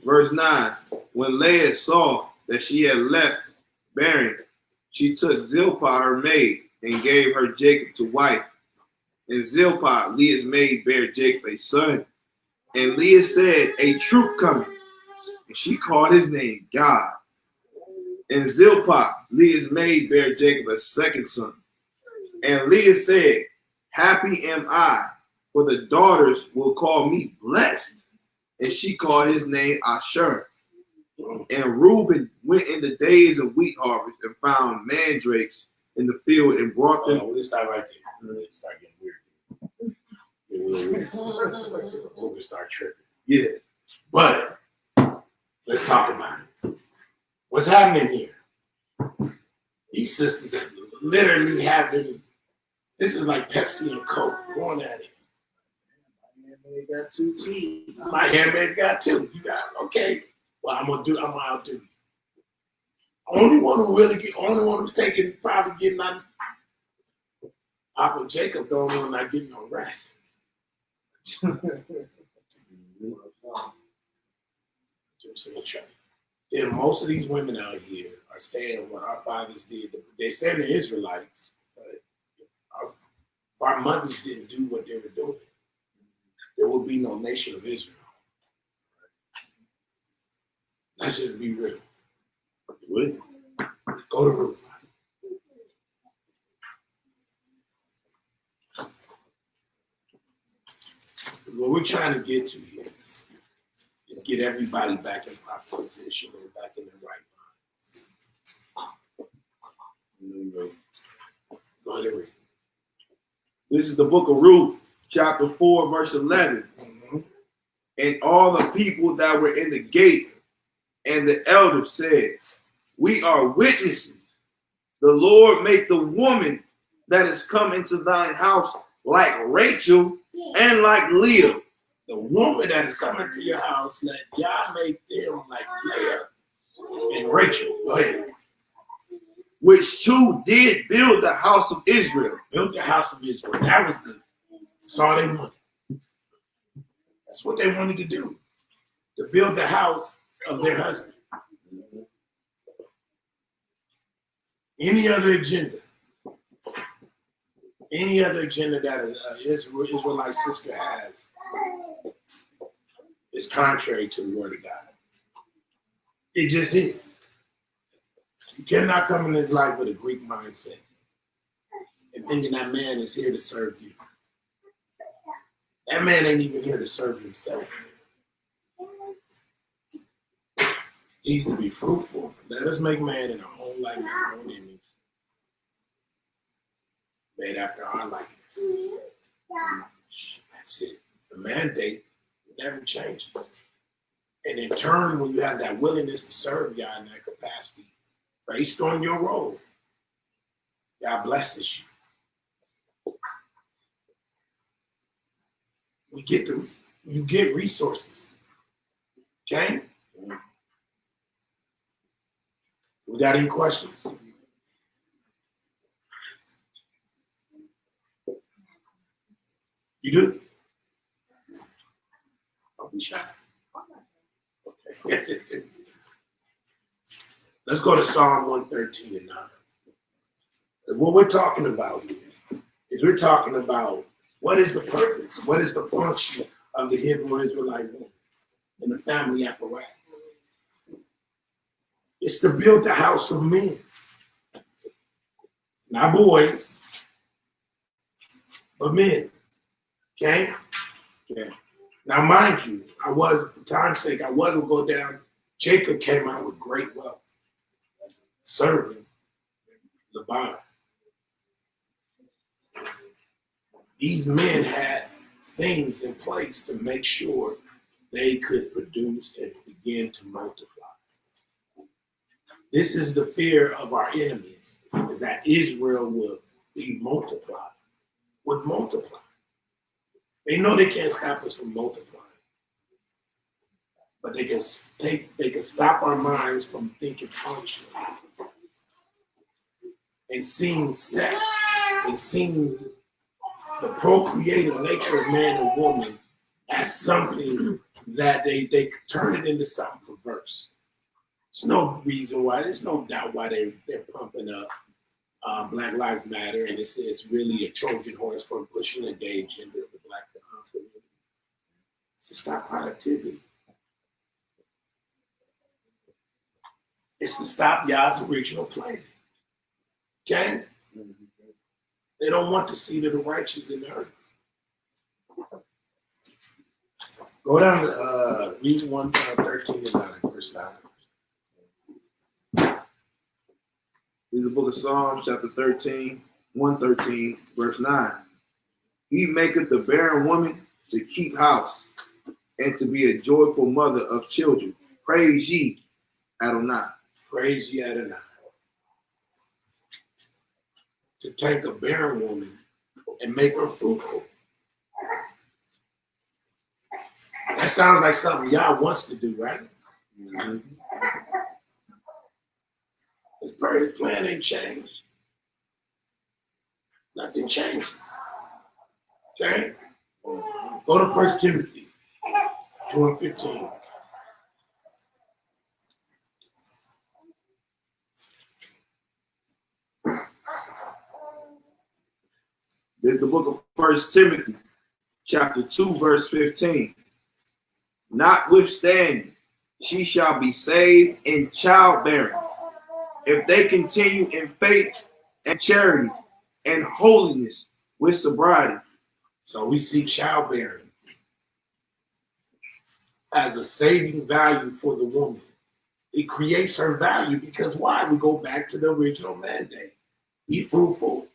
Verse 9. When Leah saw that she had left bearing, she took Zilpah her maid and gave her Jacob to wife. And Zilpah, Leah's maid, bare Jacob a son. And Leah said, a troop coming. And she called his name God. And Zilpah, Leah's maid, bare Jacob a second son. And Leah said, happy am I, for the daughters will call me blessed. And she called his name Asher. And Reuben went in the days of wheat harvest and found mandrakes in the field and brought them. We'll start right there. We'll start getting weird. We'll start tripping. Yeah. But let's talk about it. What's happening here? These sisters are literally having, this is like Pepsi and Coke going at it. My handmaid got two too. My handmaid's got two. You got, okay. Well, I'm gonna outdo you. Only one who's taking, probably getting on Papa Jacob, the only one not getting no rest. And most of these women out here are saying what our fathers did. They're saying the Israelites, but our mothers didn't do what they were doing, there will be no nation of Israel. Let's just be real. Go to root. What we're trying to get to here is get everybody back in proper position and back in their right mind. Go ahead and read. This is the book of Ruth, chapter 4, verse 11. Mm-hmm. And all the people that were in the gate and the elders said, we are witnesses. The Lord make the woman that is come into thine house like Rachel and like Leah. The woman that is coming to your house, let Yah make them like Leah and Rachel. Go ahead. Which two did build the house of Israel. Built the house of Israel. That was that's all they wanted. That's what they wanted to do. To build the house of their husband. Any other agenda that an Israelite sister has is contrary to the word of God. It just is. You cannot come in this life with a Greek mindset and thinking that man is here to serve you. That man ain't even here to serve himself. He's to be fruitful. Let us make man in our own likeness, our own image, made after our likeness. That's it. The mandate never changes. And in turn, when you have that willingness to serve God in that capacity, based on your role, God blesses you. You get resources. Okay? We got any questions? You do? Don't be shy. Okay. Let's go to Psalm 113 and 9. And what we're talking about here is we're talking about what is the purpose, what is the function of the Hebrew Israelite woman and the family apparatus. It's to build the house of men, not boys, but men. Okay? Okay. Now, mind you, for time's sake, I wasn't go down. Jacob came out with great wealth, serving Laban. These men had things in place to make sure they could produce and begin to multiply. This is the fear of our enemies, is that Israel will be multiplied, would multiply. They know they can't stop us from multiplying, but they can stop our minds from thinking functionally and seeing sex and seeing the procreative nature of man and woman as something that they turn it into something perverse. There's no reason why, there's no doubt why they're pumping up Black Lives Matter, and it's really a Trojan horse for pushing a gay agenda of the Black community. It's to stop productivity. It's to stop Yah's original plan. Okay? They don't want the seed of the righteous in the earth. Go down to read 1:13 and 9, verse 9. Read the book of Psalms, chapter 13, 113, verse 9. He maketh the barren woman to keep house, and to be a joyful mother of children. Praise ye Adonai. Praise ye Adonai. To take a barren woman and make her fruitful. That sounds like something Yah wants to do, right? Mm-hmm. His plan ain't changed. Nothing changes. Okay? Go to 1 Timothy 2:15. There's the book of 1 Timothy, chapter 2, verse 15. Notwithstanding, she shall be saved in childbearing, if they continue in faith and charity and holiness with sobriety. So we see childbearing as a saving value for the woman. It creates her value because why? We go back to the original mandate. Be fruitful,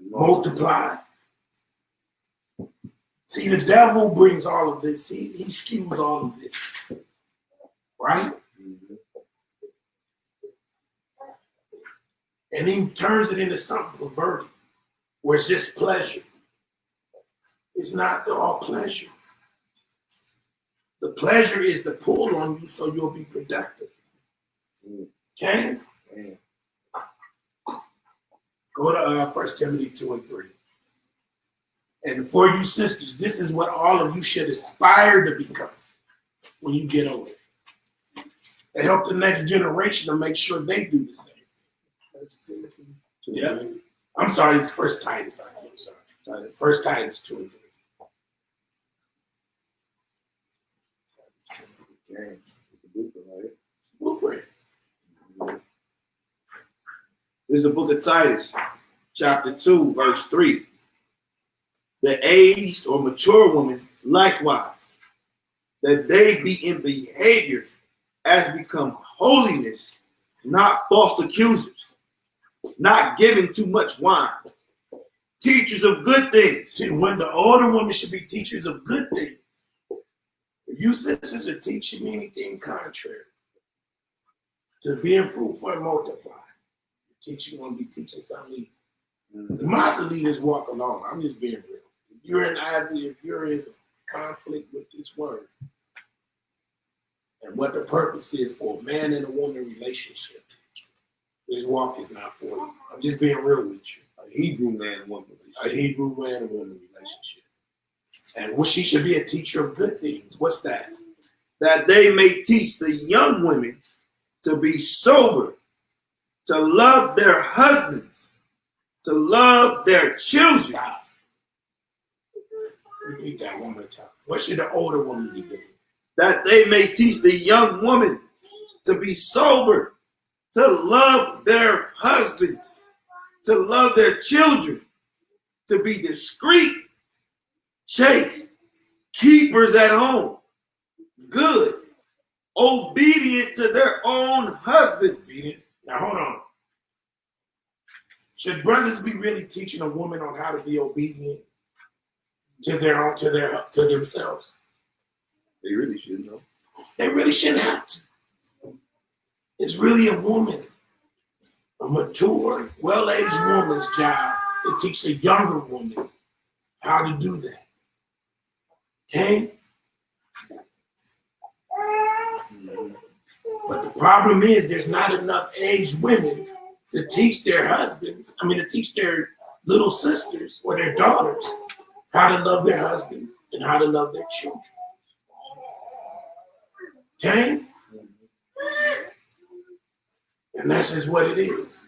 multiply. See, the devil brings all of this. He skews all of this, right? And he turns it into something perverted, where it's just pleasure. It's not all pleasure. The pleasure is the pull on you so you'll be productive. Okay? Go to 1 Timothy 2:3. And for you sisters, this is what all of you should aspire to become when you get older. To help the next generation to make sure they do the same. 1 Timothy Yeah. I'm sorry, it's First Titus. I'm sorry. First Titus 2 and 3. Okay. It's the blueprint, right? Blueprint. This is the book of Titus, chapter 2, verse 3. The aged or mature woman, likewise, that they be in behavior as become holiness, not false accusers, not giving too much wine, teachers of good things. See, when the older women should be teachers of good things. If you sisters are teaching me anything contrary to being fruitful and multiply, the teacher gonna be teaching something. The master leaders walk alone. I'm just being real. If you're in conflict with this word, and what the purpose is for a man and a woman relationship, this walk is not for you. I'm just being real with you. A Hebrew man and woman. A Hebrew man and woman relationship. And what she should be a teacher of good things. What's that? That they may teach the young women to be sober, to love their husbands, to love their children. Stop. Repeat that one more time. What should the older woman be doing? That they may teach the young woman to be sober, to love their husbands, to love their children, to be discreet, chaste, keepers at home, good, obedient to their own husbands. Obedient. Now hold on. Should brothers be really teaching a woman on how to be obedient to themselves? They really should know. They really shouldn't have to. It's really a woman, a mature, well-aged woman's job to teach a younger woman how to do that. Okay? But the problem is there's not enough aged women to teach their husbands, to teach their little sisters or their daughters how to love their husbands and how to love their children. Okay? And that's just what it is.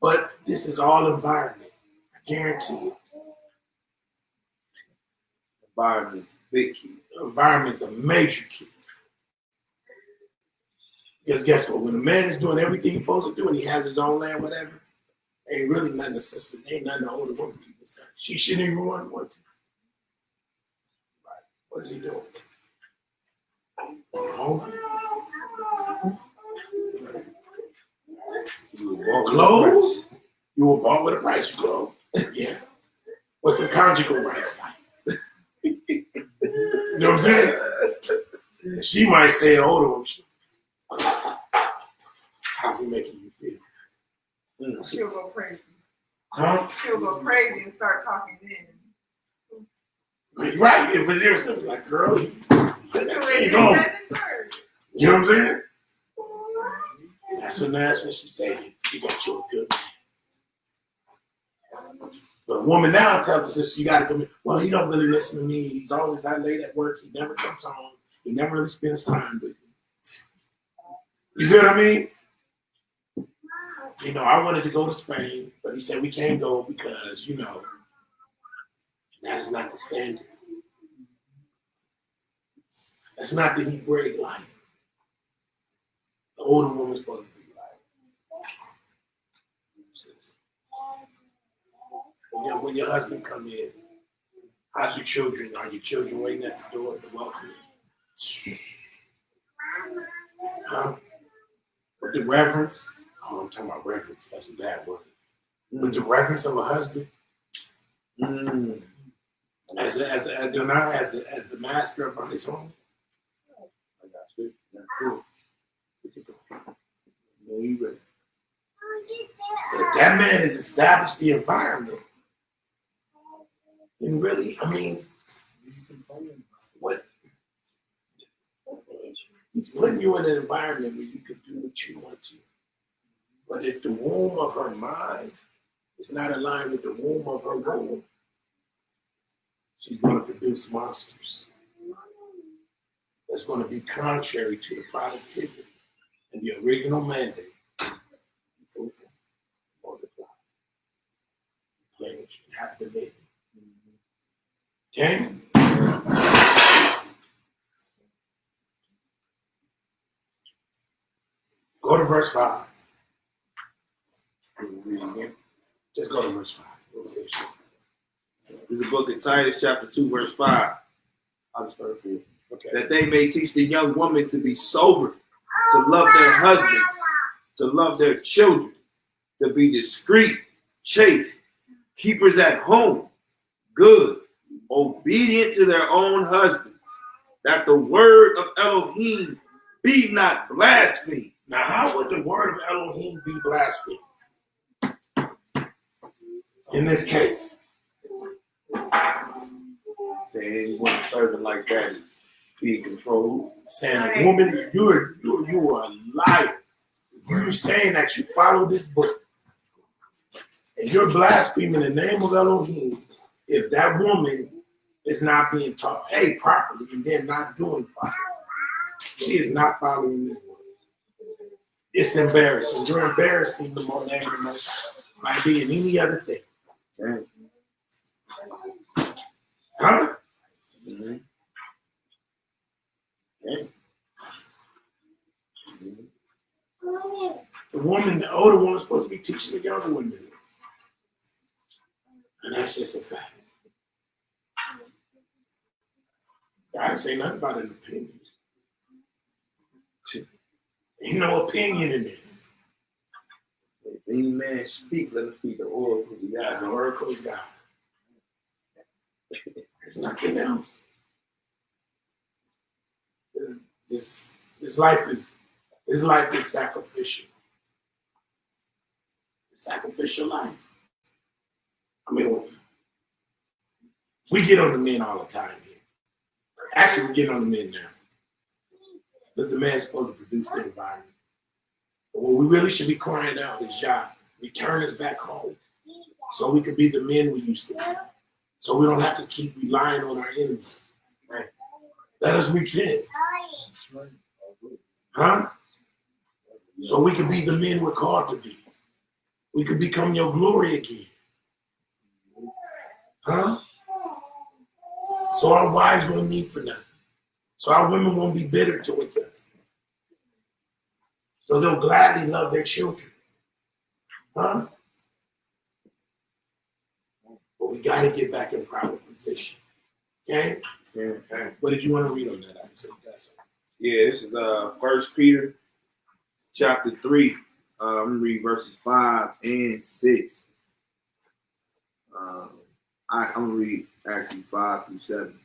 But this is all environment. I guarantee you. Environment is a big key. Environment's a major key. Because guess what? When a man is doing everything he's supposed to do and he has his own land, whatever, ain't really nothing to sister. Ain't nothing the older woman can say. She shouldn't even want to. Right. What is he doing? Home? Clothes? You were bought with a price, you clothes. Yeah. What's the conjugal rights like? You know what I'm saying? She might say an older woman. How's he making you feel? She'll go crazy. Huh? She'll go crazy and start talking then. Right. If it's ever something like, girl, you know what I'm saying? That's when she said, you got you a good man. But a woman now tells us this, you got to come in. Well, he don't really listen to me. He's always out late at work. He never comes home. He never really spends time with me. You see what I mean? I wanted to go to Spain, but he said we can't go because, that is not the standard. That's not the Hebraic life. The older woman's supposed to be like. When your husband come in, how's your children? Are your children waiting at the door to welcome you? Huh? With the reverence. Oh, I'm talking about reverence. That's a bad word. With the reverence of a husband. As the master of his home. I got you. That's cool. No, you ready. But if that man has established the environment, then really, what? He's putting you in an environment where you can do what you want to. But if the womb of her mind is not aligned with the womb of her womb, she's going to produce monsters. That's going to be contrary to the productivity and the original mandate. marriage. You have to live. Okay? Go to verse 5. Just go to verse 5. In the book of Titus, chapter 2, verse 5. I'll just start for you. Okay. That they may teach the young women to be sober, to love their husbands, to love their children, to be discreet, chaste, keepers at home, good, obedient to their own husbands, that the word of Elohim be not blasphemed. Now, how would the word of Elohim be blasphemed? In this case, Saying anyone serving like that is being controlled. saying, a woman, you are a liar. You're saying that you follow this book, and you're blaspheming the name of Elohim if that woman is not being taught properly and then not doing properly. She is not following this book. It's embarrassing. You're embarrassing the more name of the Most High by being any other thing. Okay. Huh? Mm-hmm. Okay. The older woman is supposed to be teaching the younger women this. And that's just a fact. God didn't say nothing about an opinion. Ain't no opinion in this. If any man speak, let him speak the oracle of As God. the oracle of God. There's nothing else. This life is sacrificial. It's sacrificial life. I mean, we get on the men all the time here. Actually, we get on the men now. Because the man's supposed to produce the environment. But what we really should be crying out is, Yah, return us back home so we could be the men we used to be. So we don't have to keep relying on our enemies. Right. Let us repent. Huh? So we could be the men we're called to be. We could become your glory again. Huh? So our wives won't need for nothing. So our women won't be bitter towards us. So they'll gladly love their children. Huh? But we got to get back in proper position. Okay? Okay. What did you want to read on that? Yeah, this is 1 Peter chapter 3. I'm going to read verses 5 and 6. I'm going to read actually 5 through 7.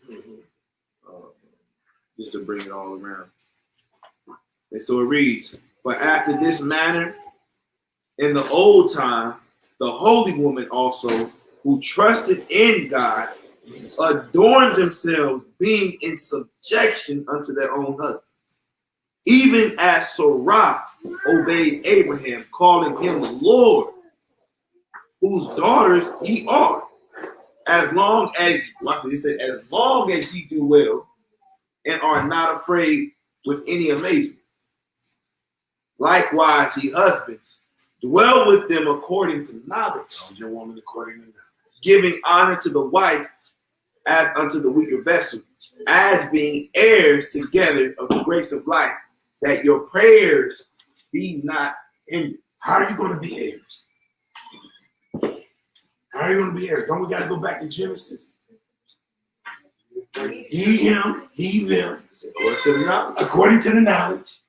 Just to bring it all around. And so it reads, "For after this manner, in the old time, the holy women also, who trusted in God, adorned themselves, being in subjection unto their own husbands, even as Sarah obeyed Abraham, calling him Lord, whose daughters ye are, as long as, watch it, it said, as long as ye do well, and are not afraid with any amazement. Likewise, ye husbands, dwell with them according to knowledge, Your woman according to knowledge, giving honor to the wife as unto the weaker vessel, as being heirs together of the grace of life, that your prayers be not hindered." how are you going to be heirs? How are you going to be heirs? Don't we got to go back to Genesis? He, him, he, them, According to the knowledge. according to the knowledge.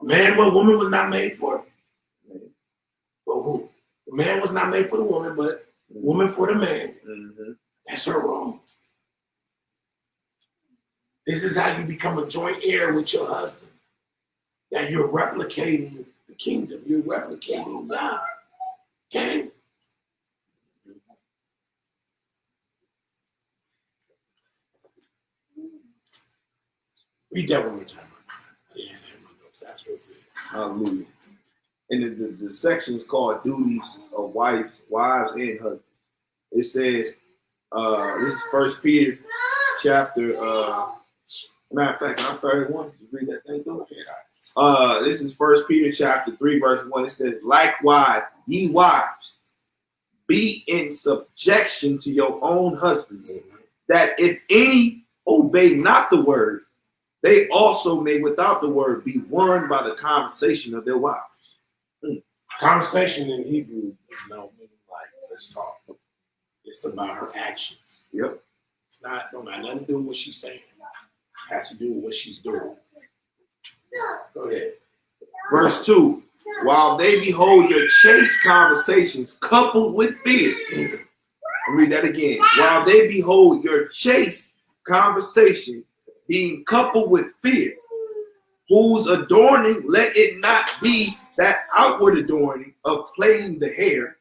Man, what woman was not made for? Well, who? The man was not made for the woman, but woman for the man. Mm-hmm. That's her wrong. This is how you become a joint heir with your husband. That you're replicating the kingdom. You're replicating God. Okay? Read that one more time. Yeah, that's real good. Hallelujah. And the section is called Duties of Wives and Husbands. It says, this is 1 Peter chapter, matter of fact, can I start at 1? Did you read that thing too? This is 1 Peter chapter 3, verse 1. It says, "Likewise, ye wives, be in subjection to your own husbands, that if any obey not the word, they also may without the word be won by the conversation of their wives. Conversation in Hebrew is no meaning like let's talk. It's about her actions. Yep. It's not, don't have nothing to do with what she's saying. It has to do with what she's doing. Go ahead. Verse 2. While they behold your chaste conversations coupled with fear. I'll read that again. While they behold your chaste conversation being coupled with fear, whose adorning let it not be that outward adorning of plaiting the hair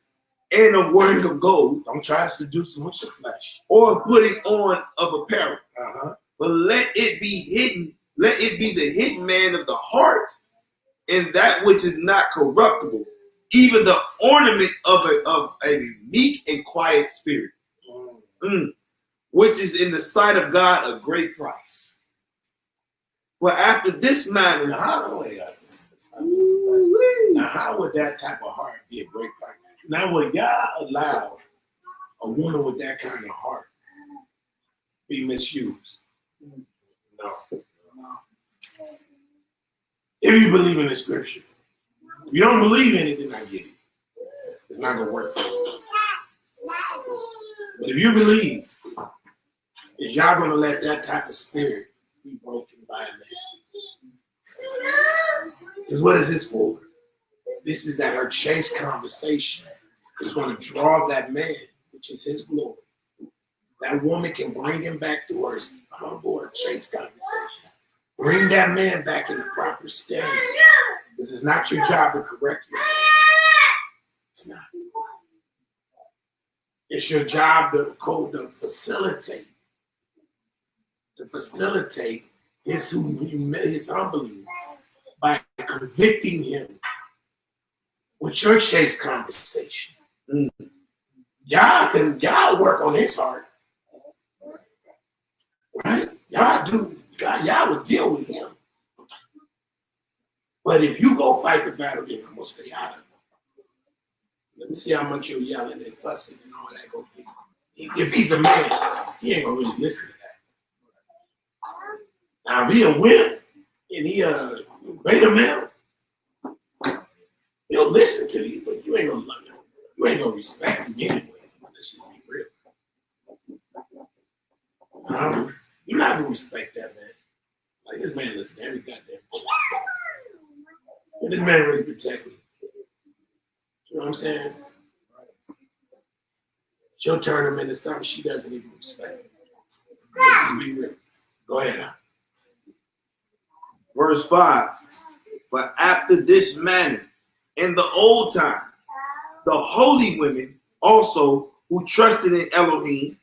and of wearing of gold. Don't try to seduce them with your flesh. Or putting on of apparel. But let it be hidden. Let it be the hidden man of the heart, and that which is not corruptible, even the ornament of a meek and quiet spirit, which is in the sight of God a great price. For after this manner, now how would that type of heart be a great price? Now would God allow a woman with that kind of heart be misused? No. If you believe in the scripture. If you don't believe in it, then I get it. It's not going to work for you. But if you believe, is y'all going to let that type of spirit be broken by a man? Because what is this for? This is that her chaste conversation is going to draw that man, which is his glory. That woman can bring him back to her humble or chaste conversation. Bring that man back in the proper standard. This is not your job to correct you. It's not. It's your job to facilitate. To facilitate his humbling by convicting him with your chaste conversation. Y'all work on his heart. Right? Y'all would deal with him. But if you go fight the battle, then I'm going to stay out of it. Let me see how much you're yelling and fussing and all that go be. If he's a man, he ain't going to really listen to that. Now, if he a wimp and he a beta male, he'll listen to you, but you ain't going to love him. You ain't going to respect him anyway. Let's just be real. You're not going to respect that man. Like, this man listen to every goddamn thing I say. And this man really protect me. You know what I'm saying? She'll turn him into something she doesn't even respect. Be real. Go ahead. Verse 5. For after this manner, in the old time, the holy women also who trusted in Elohim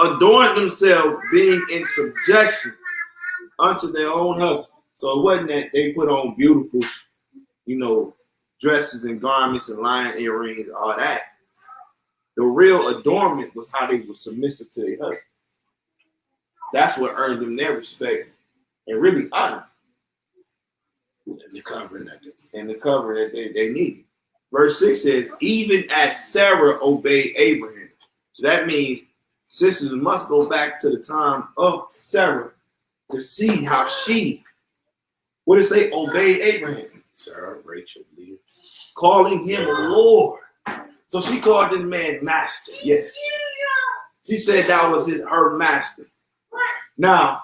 adorned themselves, being in subjection unto their own husbands. So it wasn't that they put on beautiful, dresses and garments and lion earrings, all that. The real adornment was how they were submissive to their husband. That's what earned them their respect and really honor. And the covering that they needed. Verse 6 says, even as Sarah obeyed Abraham. So that means sisters must go back to the time of Sarah to see how she, what did it say, obeyed Abraham? Sarah, Rachel, Leah. Calling him Lord. So she called this man master, yes. She said that was her master. Now,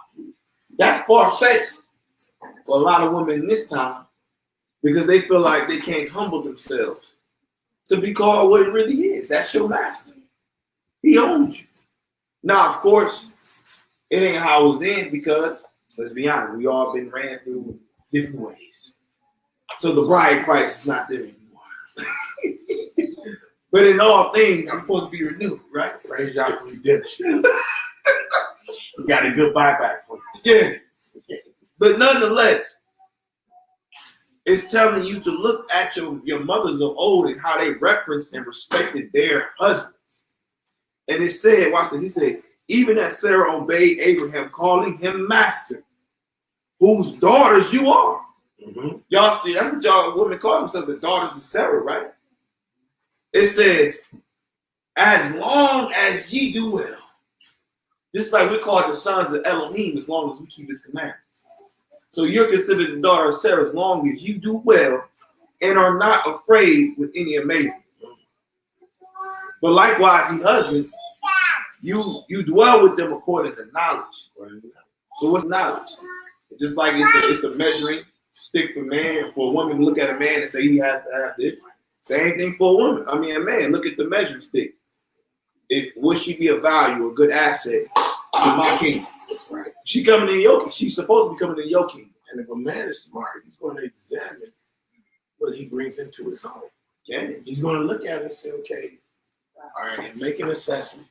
that's far-fetched for a lot of women in this time because they feel like they can't humble themselves to be called what it really is. That's your master. He owns you. Now, of course, it ain't how it was then because, let's be honest, we all been ran through different ways. So the bride price is not there anymore. But in all things, I'm supposed to be renewed, right? Praise God for redemption. You got a good buyback for you. Yeah. But nonetheless, it's telling you to look at your mothers of old and how they referenced and respected their husbands. And it said, watch this, he said, even as Sarah obeyed Abraham, calling him master, whose daughters you are. Mm-hmm. Y'all see, that's what y'all women call themselves, the daughters of Sarah, right? It says, as long as ye do well. Just like we're called the sons of Elohim as long as we keep his commandments. So you're considered the daughter of Sarah as long as you do well and are not afraid with any amazement. But likewise, ye husbands, you dwell with them according to knowledge. So what's knowledge? Just like it's a measuring stick for man, for a woman to look at a man and say he has to have this. Same thing for a woman. I mean, a man, look at the measuring stick. Would she be a value, a good asset to my kingdom? Right. She coming in your, she's supposed to be coming in your kingdom. And if a man is smart, he's going to examine what he brings into his home. Yeah. He's going to look at it and say, okay, all right, and make an assessment.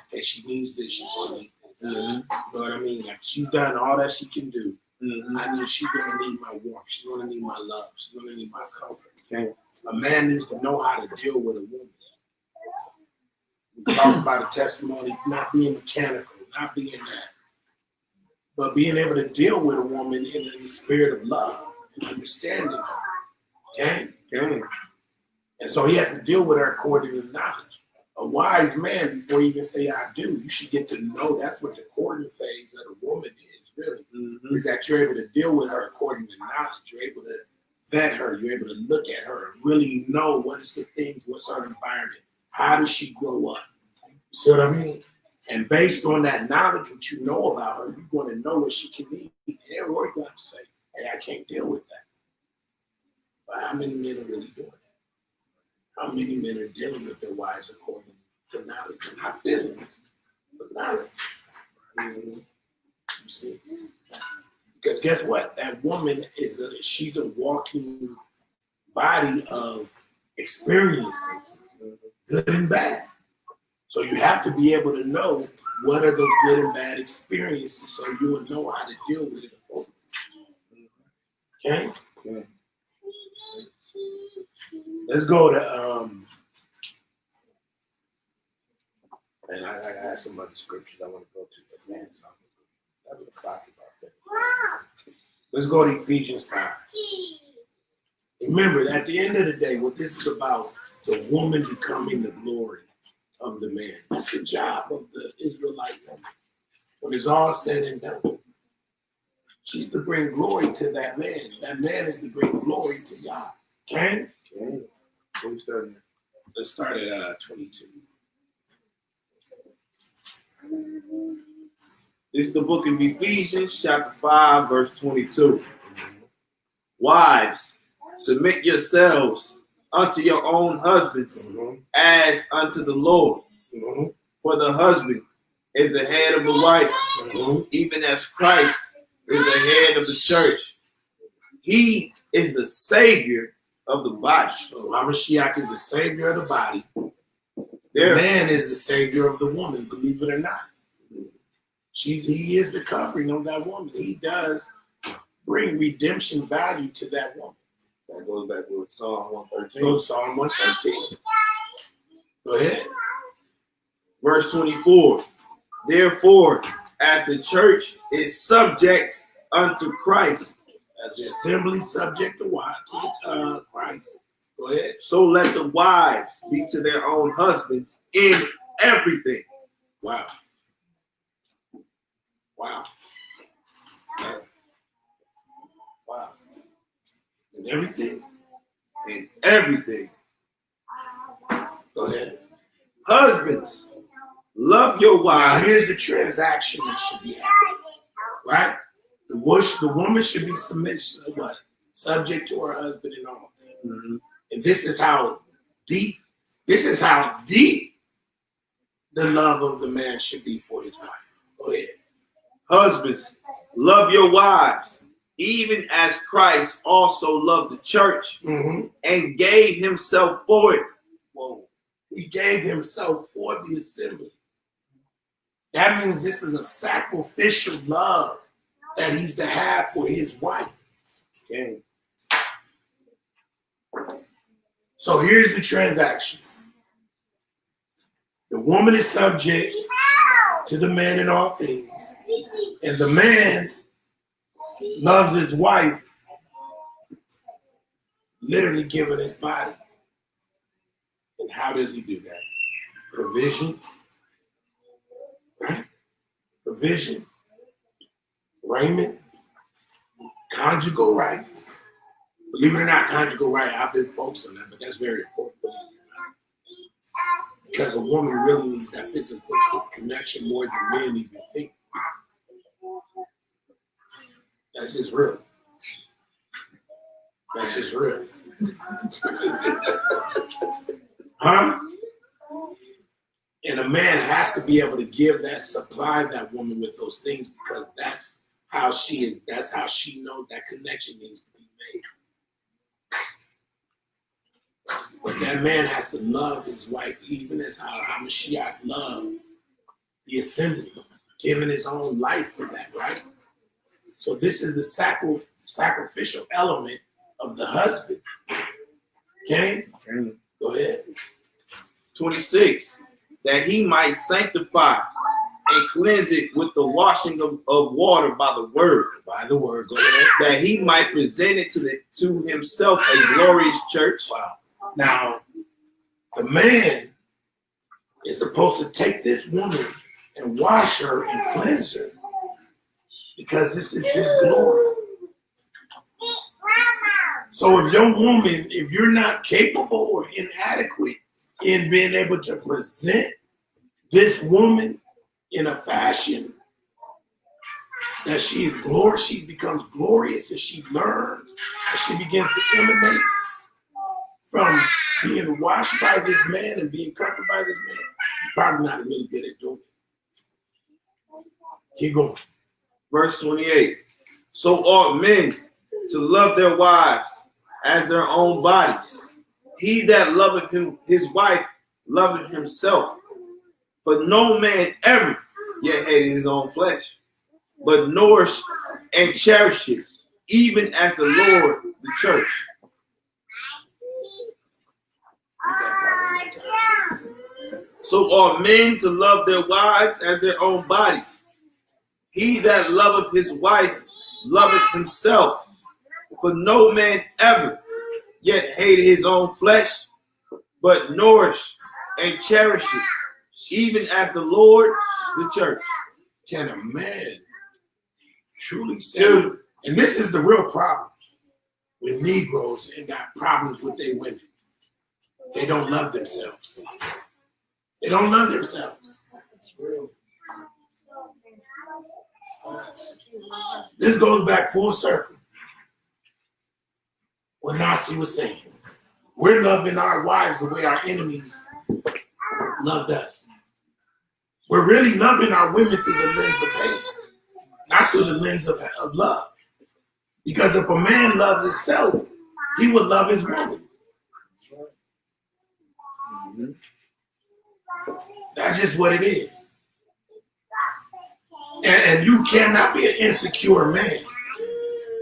Okay, she needs this, she's going to need this. Mm-hmm. You know what I mean? Like, she's done all that she can do. Mm-hmm. She's going to need my warmth. She's going to need my love. She's going to need my comfort. Okay. A man needs to know how to deal with a woman. We talk about a testimony, not being mechanical, not being that, but being able to deal with a woman in the spirit of love and understanding her. Okay? Okay. And so he has to deal with her according to knowledge. A wise man, before you even say I do, you should get to know that's what the courting phase of a woman is, really. Mm-hmm. Is that you're able to deal with her according to knowledge. You're able to vet her. You're able to look at her and really know what is the things, what's her environment. How does she grow up? You see what I mean? And based on that knowledge, what you know about her, you're going to know what she can need. And you're going to say, hey, I can't deal with that. But how many men are really doing that? How many men are dealing with their wives according to knowledge? And not feelings, but knowledge. You see? Because guess what? That woman she's a walking body of experiences, good and bad. So you have to be able to know what are those good and bad experiences so you will know how to deal with it. Okay? Okay. Let's go to, and I have some other scriptures I want to go to, but man, that was a clock about that. Let's go to Ephesians 5. Remember, at the end of the day, what this is about, the woman becoming the glory of the man. That's the job of the Israelite woman. When it's all said and done, she's to bring glory to that man. That man is to bring glory to God. Okay? Okay. Let's start at 22. This is the book of Ephesians, chapter 5, verse 22. Wives, submit yourselves unto your own husbands as unto the Lord. For the husband is the head of the wife, even as Christ is the head of the church. He is the Savior of the body. So Mashiach is the Savior of the body. The man is the Savior of the woman, believe it or not. He is the covering of that woman. He does bring redemption value to that woman. That goes back to Psalm 113. Go to Psalm 113. Go ahead. Verse 24. Therefore, as the church is subject unto Christ, as the assembly subject to what? To Christ. Go ahead. So let the wives be to their own husbands in everything. Wow. Wow. Wow. In everything? In everything. Go ahead. Husbands, love your wives. Now here's the transaction that should be happening. Right? The woman should be subject to her husband in all things. Mm-hmm. And this is how deep the love of the man should be for his wife. Go ahead. Husbands, love your wives, even as Christ also loved the church and gave himself for it. Whoa. He gave himself for the assembly. That means this is a sacrificial love that he's to have for his wife. Okay. So here's the transaction. The woman is subject to the man in all things. And the man loves his wife, literally giving his body. And how does he do that? provision, right? Provision, raiment, conjugal rights. Believe it or not, conjugal right, I've been focused on that, but that's very important. Because a woman really needs that physical connection more than men even think. That's just real. That's just real. Huh? And a man has to be able to give that, supply that woman with those things, because that's how she is. That's how she knows that connection needs to be made. But that man has to love his wife, even as how Mashiach loved the assembly, giving his own life for that, right? So this is the sacrificial element of the husband. Okay? Go ahead. 26, that he might sanctify and cleanse it with the washing of water by the word. By the word, go ahead. That he might present it to himself a glorious church. Wow. Now, the man is supposed to take this woman and wash her and cleanse her, because this is his glory. So if your woman, if you're not capable or inadequate in being able to present this woman in a fashion that she becomes glorious, and she learns, and she begins to emanate from being washed by this man and being covered by this man, you're probably not really good at doing it. Keep going. Verse 28, so ought men to love their wives as their own bodies. He that loveth his wife loveth himself. For no man ever yet hated his own flesh, but nourished and cherished it, even as the Lord the church. So ought men to love their wives as their own bodies. He that loveth his wife loveth himself. For no man ever yet hated his own flesh, but nourished and cherished it, even as the Lord the church. Can a man truly say, and this is the real problem with Negroes and got problems with their women. They don't love themselves. They don't love themselves. This goes back full circle. What Nasi was saying. We're loving our wives the way our enemies loved us. We're really loving our women through the lens of hate, not through the lens of love. Because if a man loved himself, he would love his woman. That's just what it is. And you cannot be an insecure man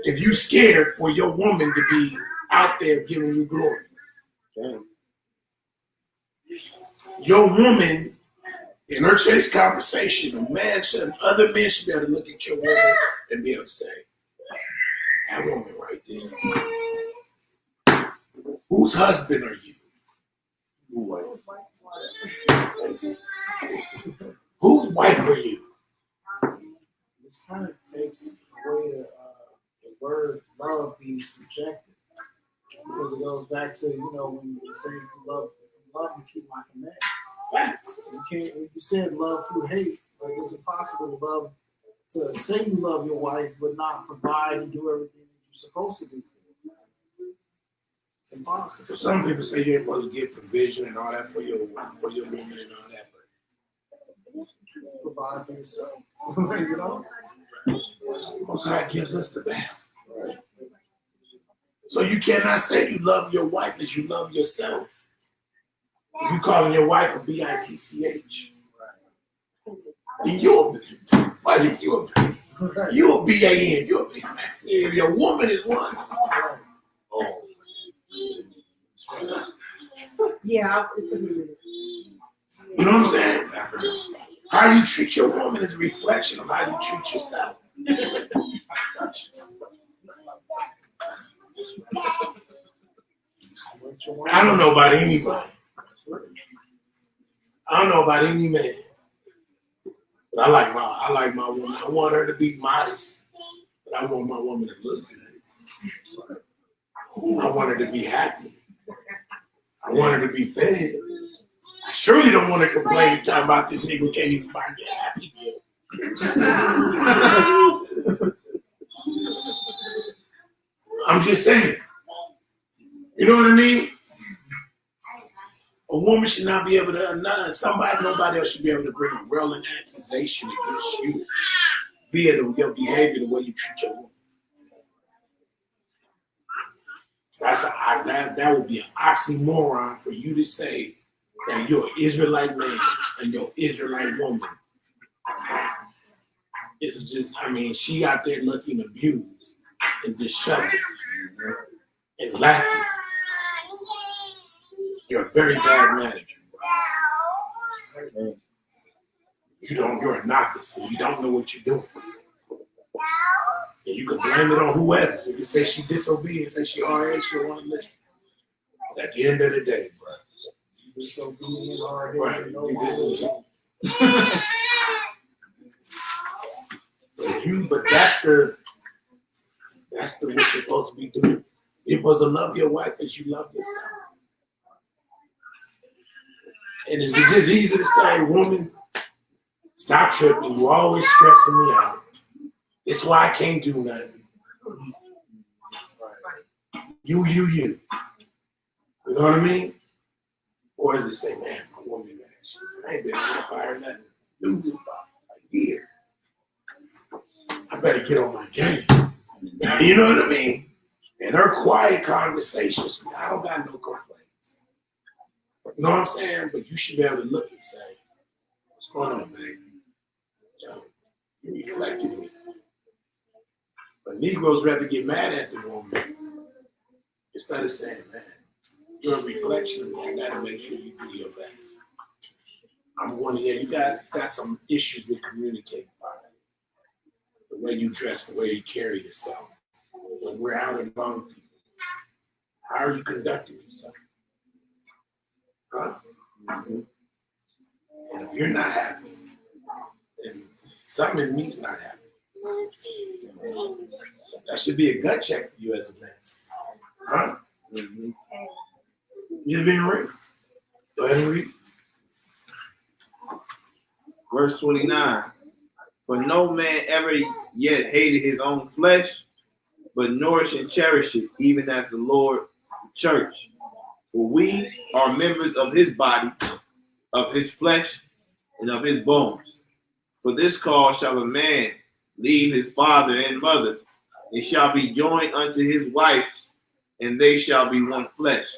if you're scared for your woman to be out there giving you glory. Your woman, in her chase conversation, other men should be able to look at your woman and be able to say, that woman right there. Whose husband are you? Whose wife are you? This kind of takes away the word love being subjective, because it goes back to, when you say if you love, you keep my commandments. Facts. You can't. When you said love through hate, like it's impossible to say you love your wife but not provide and do everything that you're supposed to do. It's impossible. So some people say you're supposed to give provision and all that for your woman and all that, but Provide for yourself. Most High gives us the best. Right? So you cannot say you love your wife as you love yourself. You calling your wife a bitch. And you're a BAN. If your woman is one. Yeah, it's a minute. You know what I'm saying? How you treat your woman is a reflection of how you treat yourself. I don't know about anybody. I don't know about any man, but I like my woman. I want her to be modest, but I want my woman to look good. I want her to be happy. I want her to be fed. I surely don't want to complain talking about this nigga can't even buy me a happy meal. I'm just saying. You know what I mean? A woman should not be able to, nobody else should be able to bring a relevant accusation against you via your behavior, the way you treat your woman. That would be an oxymoron for you to say that you're an Israelite man and your Israelite woman. It's just, she out there looking abused and disheveled and lacking. You're a very bad manager. You're a novice and you don't know what you're doing. And you can blame it on whoever. You can say she disobedient, say she hard-headed, she don't want to listen. But at the end of the day, bro. Disobedient, hard-headed, Right. no But that's what you're supposed to be doing. You're supposed to love your wife as you love yourself. And is it just easy to say, woman, stop tripping, you always stressing me out. It's why I can't do nothing. You. You know what I mean? Or is it say, man, my woman, man, I ain't been able to buy her nothing new in about a year. I better get on my game. You know what I mean? And her quiet conversations, I don't got no complaints. You know what I'm saying? But you should be able to look and say, what's going on, baby? You reflected me. But Negroes rather get mad at the woman instead of saying, man, you're a reflection of me. I gotta make sure you do your best. I'm going to you got some issues with communicating. The way you dress, the way you carry yourself. When we're out among people, how are you conducting yourself? Huh? Mm-hmm. And if you're not happy, then something in me's not happy. That should be a gut check for you as a man. Huh? Mm-hmm. You're being real. Go ahead and read. Verse 29. For no man ever yet hated his own flesh, but nourish and cherish it, even as the Lord the church. For we are members of his body, of his flesh, and of his bones. For this cause shall a man leave his father and mother, and shall be joined unto his wife, and they shall be one flesh.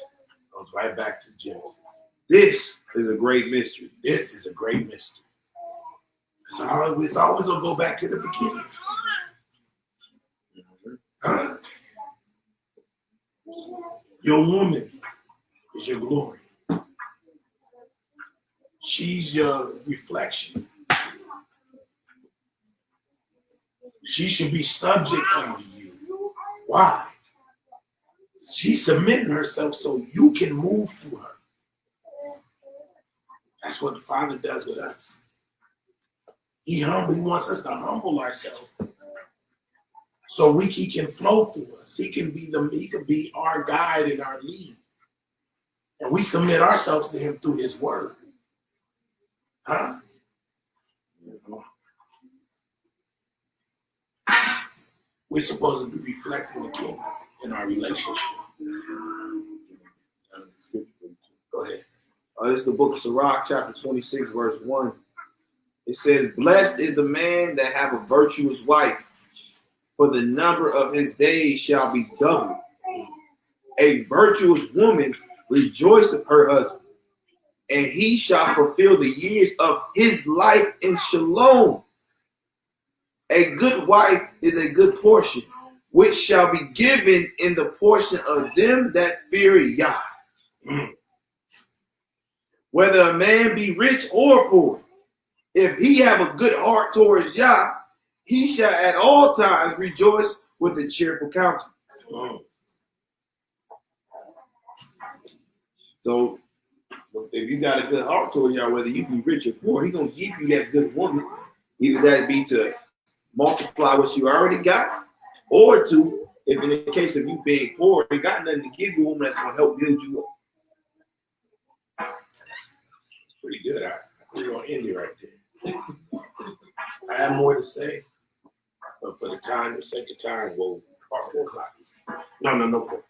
Goes right back to Genesis. This is a great mystery. This is a great mystery. It's always going to go back to the beginning. Huh? Your woman is your glory. She's your reflection. She should be subject unto you. Why? She's submitting herself so you can move through her. That's what the Father does with us. He wants us to humble ourselves so he can flow through us. He can be our guide and our lead. And we submit ourselves to him through his word. Huh? We're supposed to be reflecting the kingdom in our relationship. Go ahead. This is the book of Sirach, chapter 26, verse 1. It says, blessed is the man that have a virtuous wife, for the number of his days shall be doubled. A virtuous woman rejoiceth her husband, and he shall fulfill the years of his life in shalom. A good wife is a good portion, which shall be given in the portion of them that fear Yah. Whether a man be rich or poor, if he have a good heart towards Yah, he shall at all times rejoice with a cheerful countenance. So But if you got a good heart towards y'all, whether you be rich or poor, He gonna give you that good woman. Either that be to multiply what you already got, or to, if in the case of you being poor, He got nothing to give you, a woman that's gonna help build you up. Pretty good. We're gonna end it right there. I have more to say, but for the sake of time, we'll talk 4 o'clock. No. 4.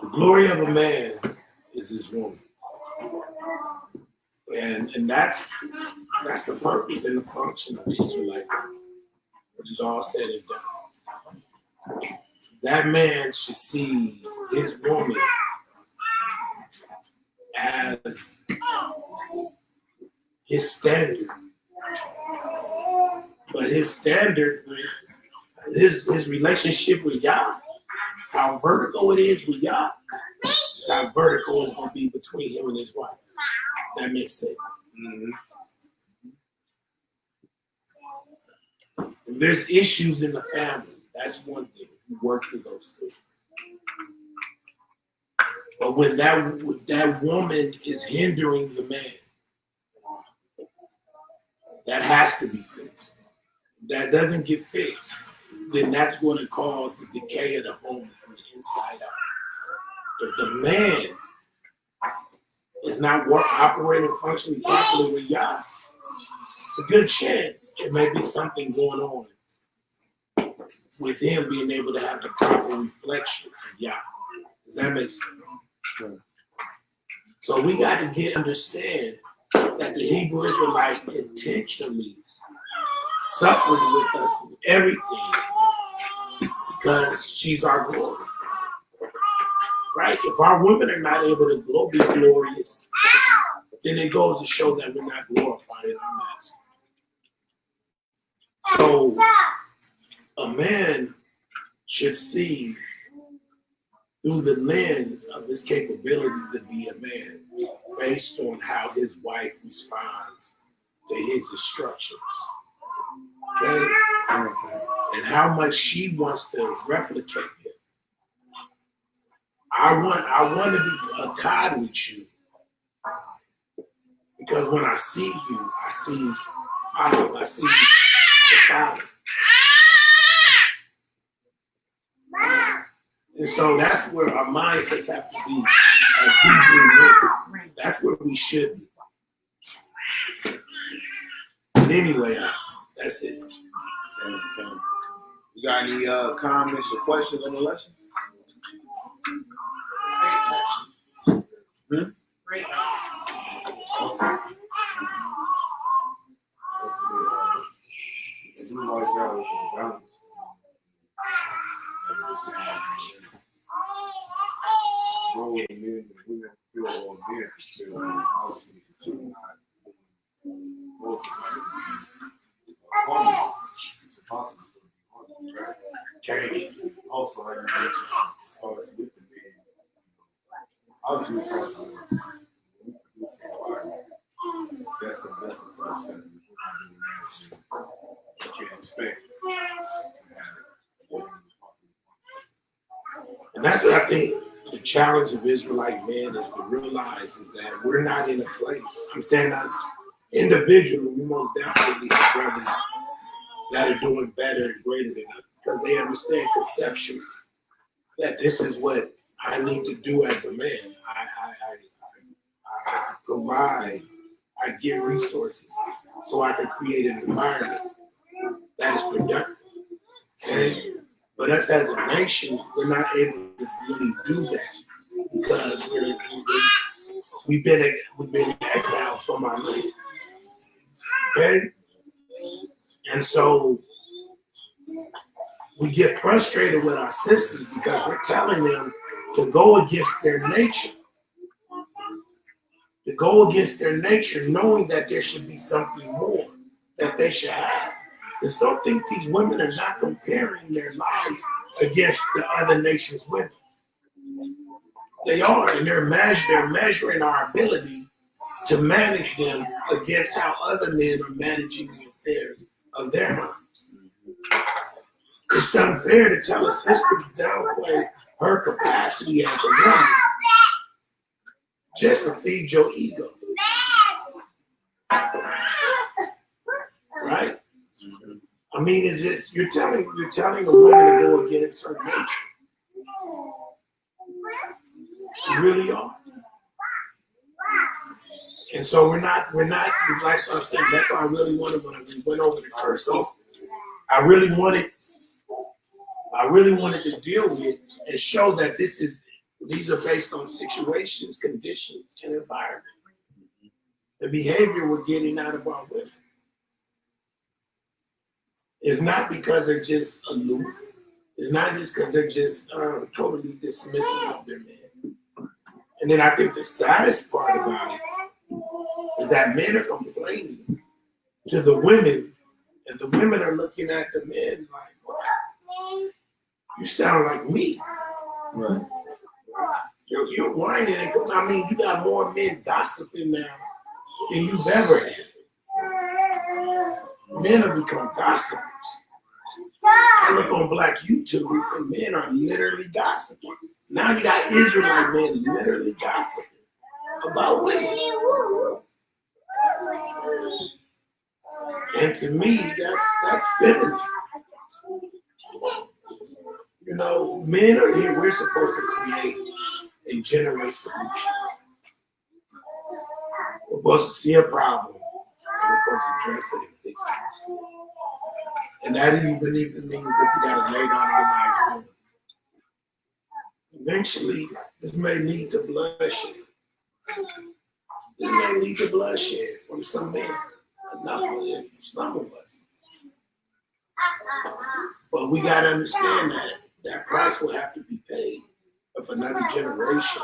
The glory of a man is his woman, and that's the purpose and the function of the Israelite. When it's all said and done, that man should see his woman as his standard. But his standard, his relationship with Yah, how vertical it is with Yah, is how vertical it's going to be between him and his wife. That makes sense. Mm-hmm. If there's issues in the family, that's one thing. You work through those things. But when that woman is hindering the man, that has to be fixed. That doesn't get fixed, then that's going to cause the decay of the home from the inside out. If the man is not operating, functioning properly with Yah, it's a good chance there may be something going on with him being able to have the proper reflection of Yah. Does that make sense? So we got to understand that the Hebrew Israelite intentionally suffered with us with everything because she's our glory. Right? If our women are not able to be glorious, then it goes to show that we're not glorifying our master. So a man should see through the lens of his capability to be a man based on how his wife responds to his instructions. Okay? And how much she wants to replicate him. I want to be a God with you. Because when I see you, I see the Father. And so that's where our mindsets have to be as Hebrew men. That's where we should be. But anyway, that's it. You got any comments or questions on the lesson? Great. It's impossible. Okay. Also, like you mentioned, as far as with the men, obviously it's also it's environment. That's the first step. You can't expect to have. And that's what I think the challenge of Israelite men is to realize is that we're not in a place. I'm saying us individually, we most definitely have brothers that are doing better and greater than us because they understand conceptually that this is what I need to do as a man. I provide, I give resources so I can create an environment that is productive. Okay? But us as a nation, we're not able to really do that because we've been exiled from our land. Okay? And so we get frustrated with our sisters because we're telling them to go against their nature. To go against their nature, knowing that there should be something more that they should have. Because don't think these women are not comparing their lives against the other nation's women. They are, and they're measuring our ability to manage them against how other men are managing the affairs of their lives. It's unfair to tell a sister to downplay her capacity as a woman just to feed your ego. Right? I mean, it's just you're telling a woman to go against her nature. You really are. And so we're not like I'm saying, that's why I really wanted when we went over the curses. I really wanted to deal with and show that these are based on situations, conditions, and environment. The behavior we're getting out of our women is not because they're just aloof. It's not just because they're just totally dismissive of their men. And then I think the saddest part about it is that men are complaining to the women, and the women are looking at the men like, wow, you sound like me. Right. You're whining. I mean, you got more men gossiping now than you've ever had. Men have become gossipers. I look on Black YouTube, and men are literally gossiping. Now you got Israelite men literally gossiping about women. And to me, that's feminine. You know, men are here. We're supposed to create and generate solutions. We're supposed to see a problem, and we're supposed to address it and fix it. And that even means if we gotta lay down our lives doing it. Eventually, this may lead to bloodshed. It may lead to bloodshed from some men. Enough of it, some of us. But we gotta understand that price will have to be paid if another generation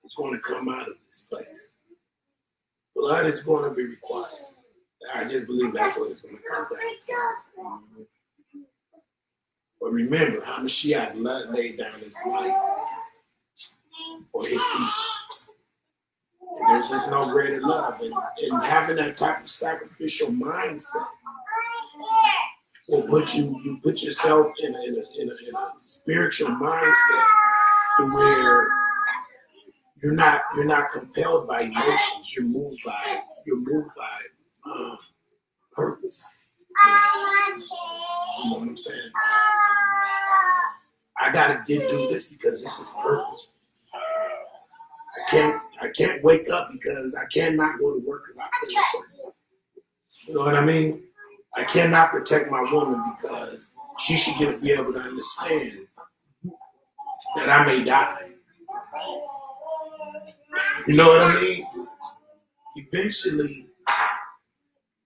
is going to come out of this place. Blood is going to be required. I just believe that's what it's going to come down to. But remember, Hamashiach laid down his life for his people. And there's just no greater love. And having that type of sacrificial mindset will put yourself in a spiritual mindset to where you're not compelled by emotions. You're moved by purpose. You know what I'm saying? I gotta do this because this is purpose. I can't wake up because I cannot go to work because I feel so. You know what I mean? I cannot protect my woman because she should be able to understand that I may die. You know what I mean? Eventually,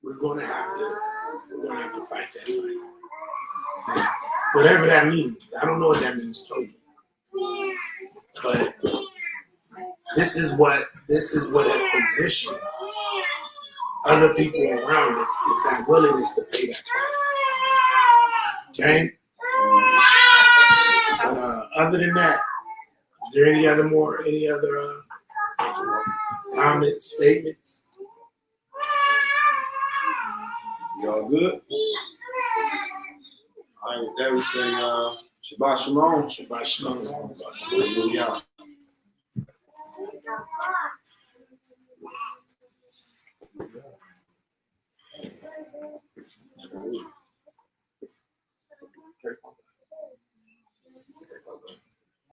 we're gonna have to fight that fight. Whatever that means. I don't know what that means totally. But this is what has positioned other people around us is that willingness to pay that price. Okay? But other than that, is there any other comments, statements? Y'all good? All right, with that we say Shabbat Shalom. Shabbat Shalom. Hallelujah.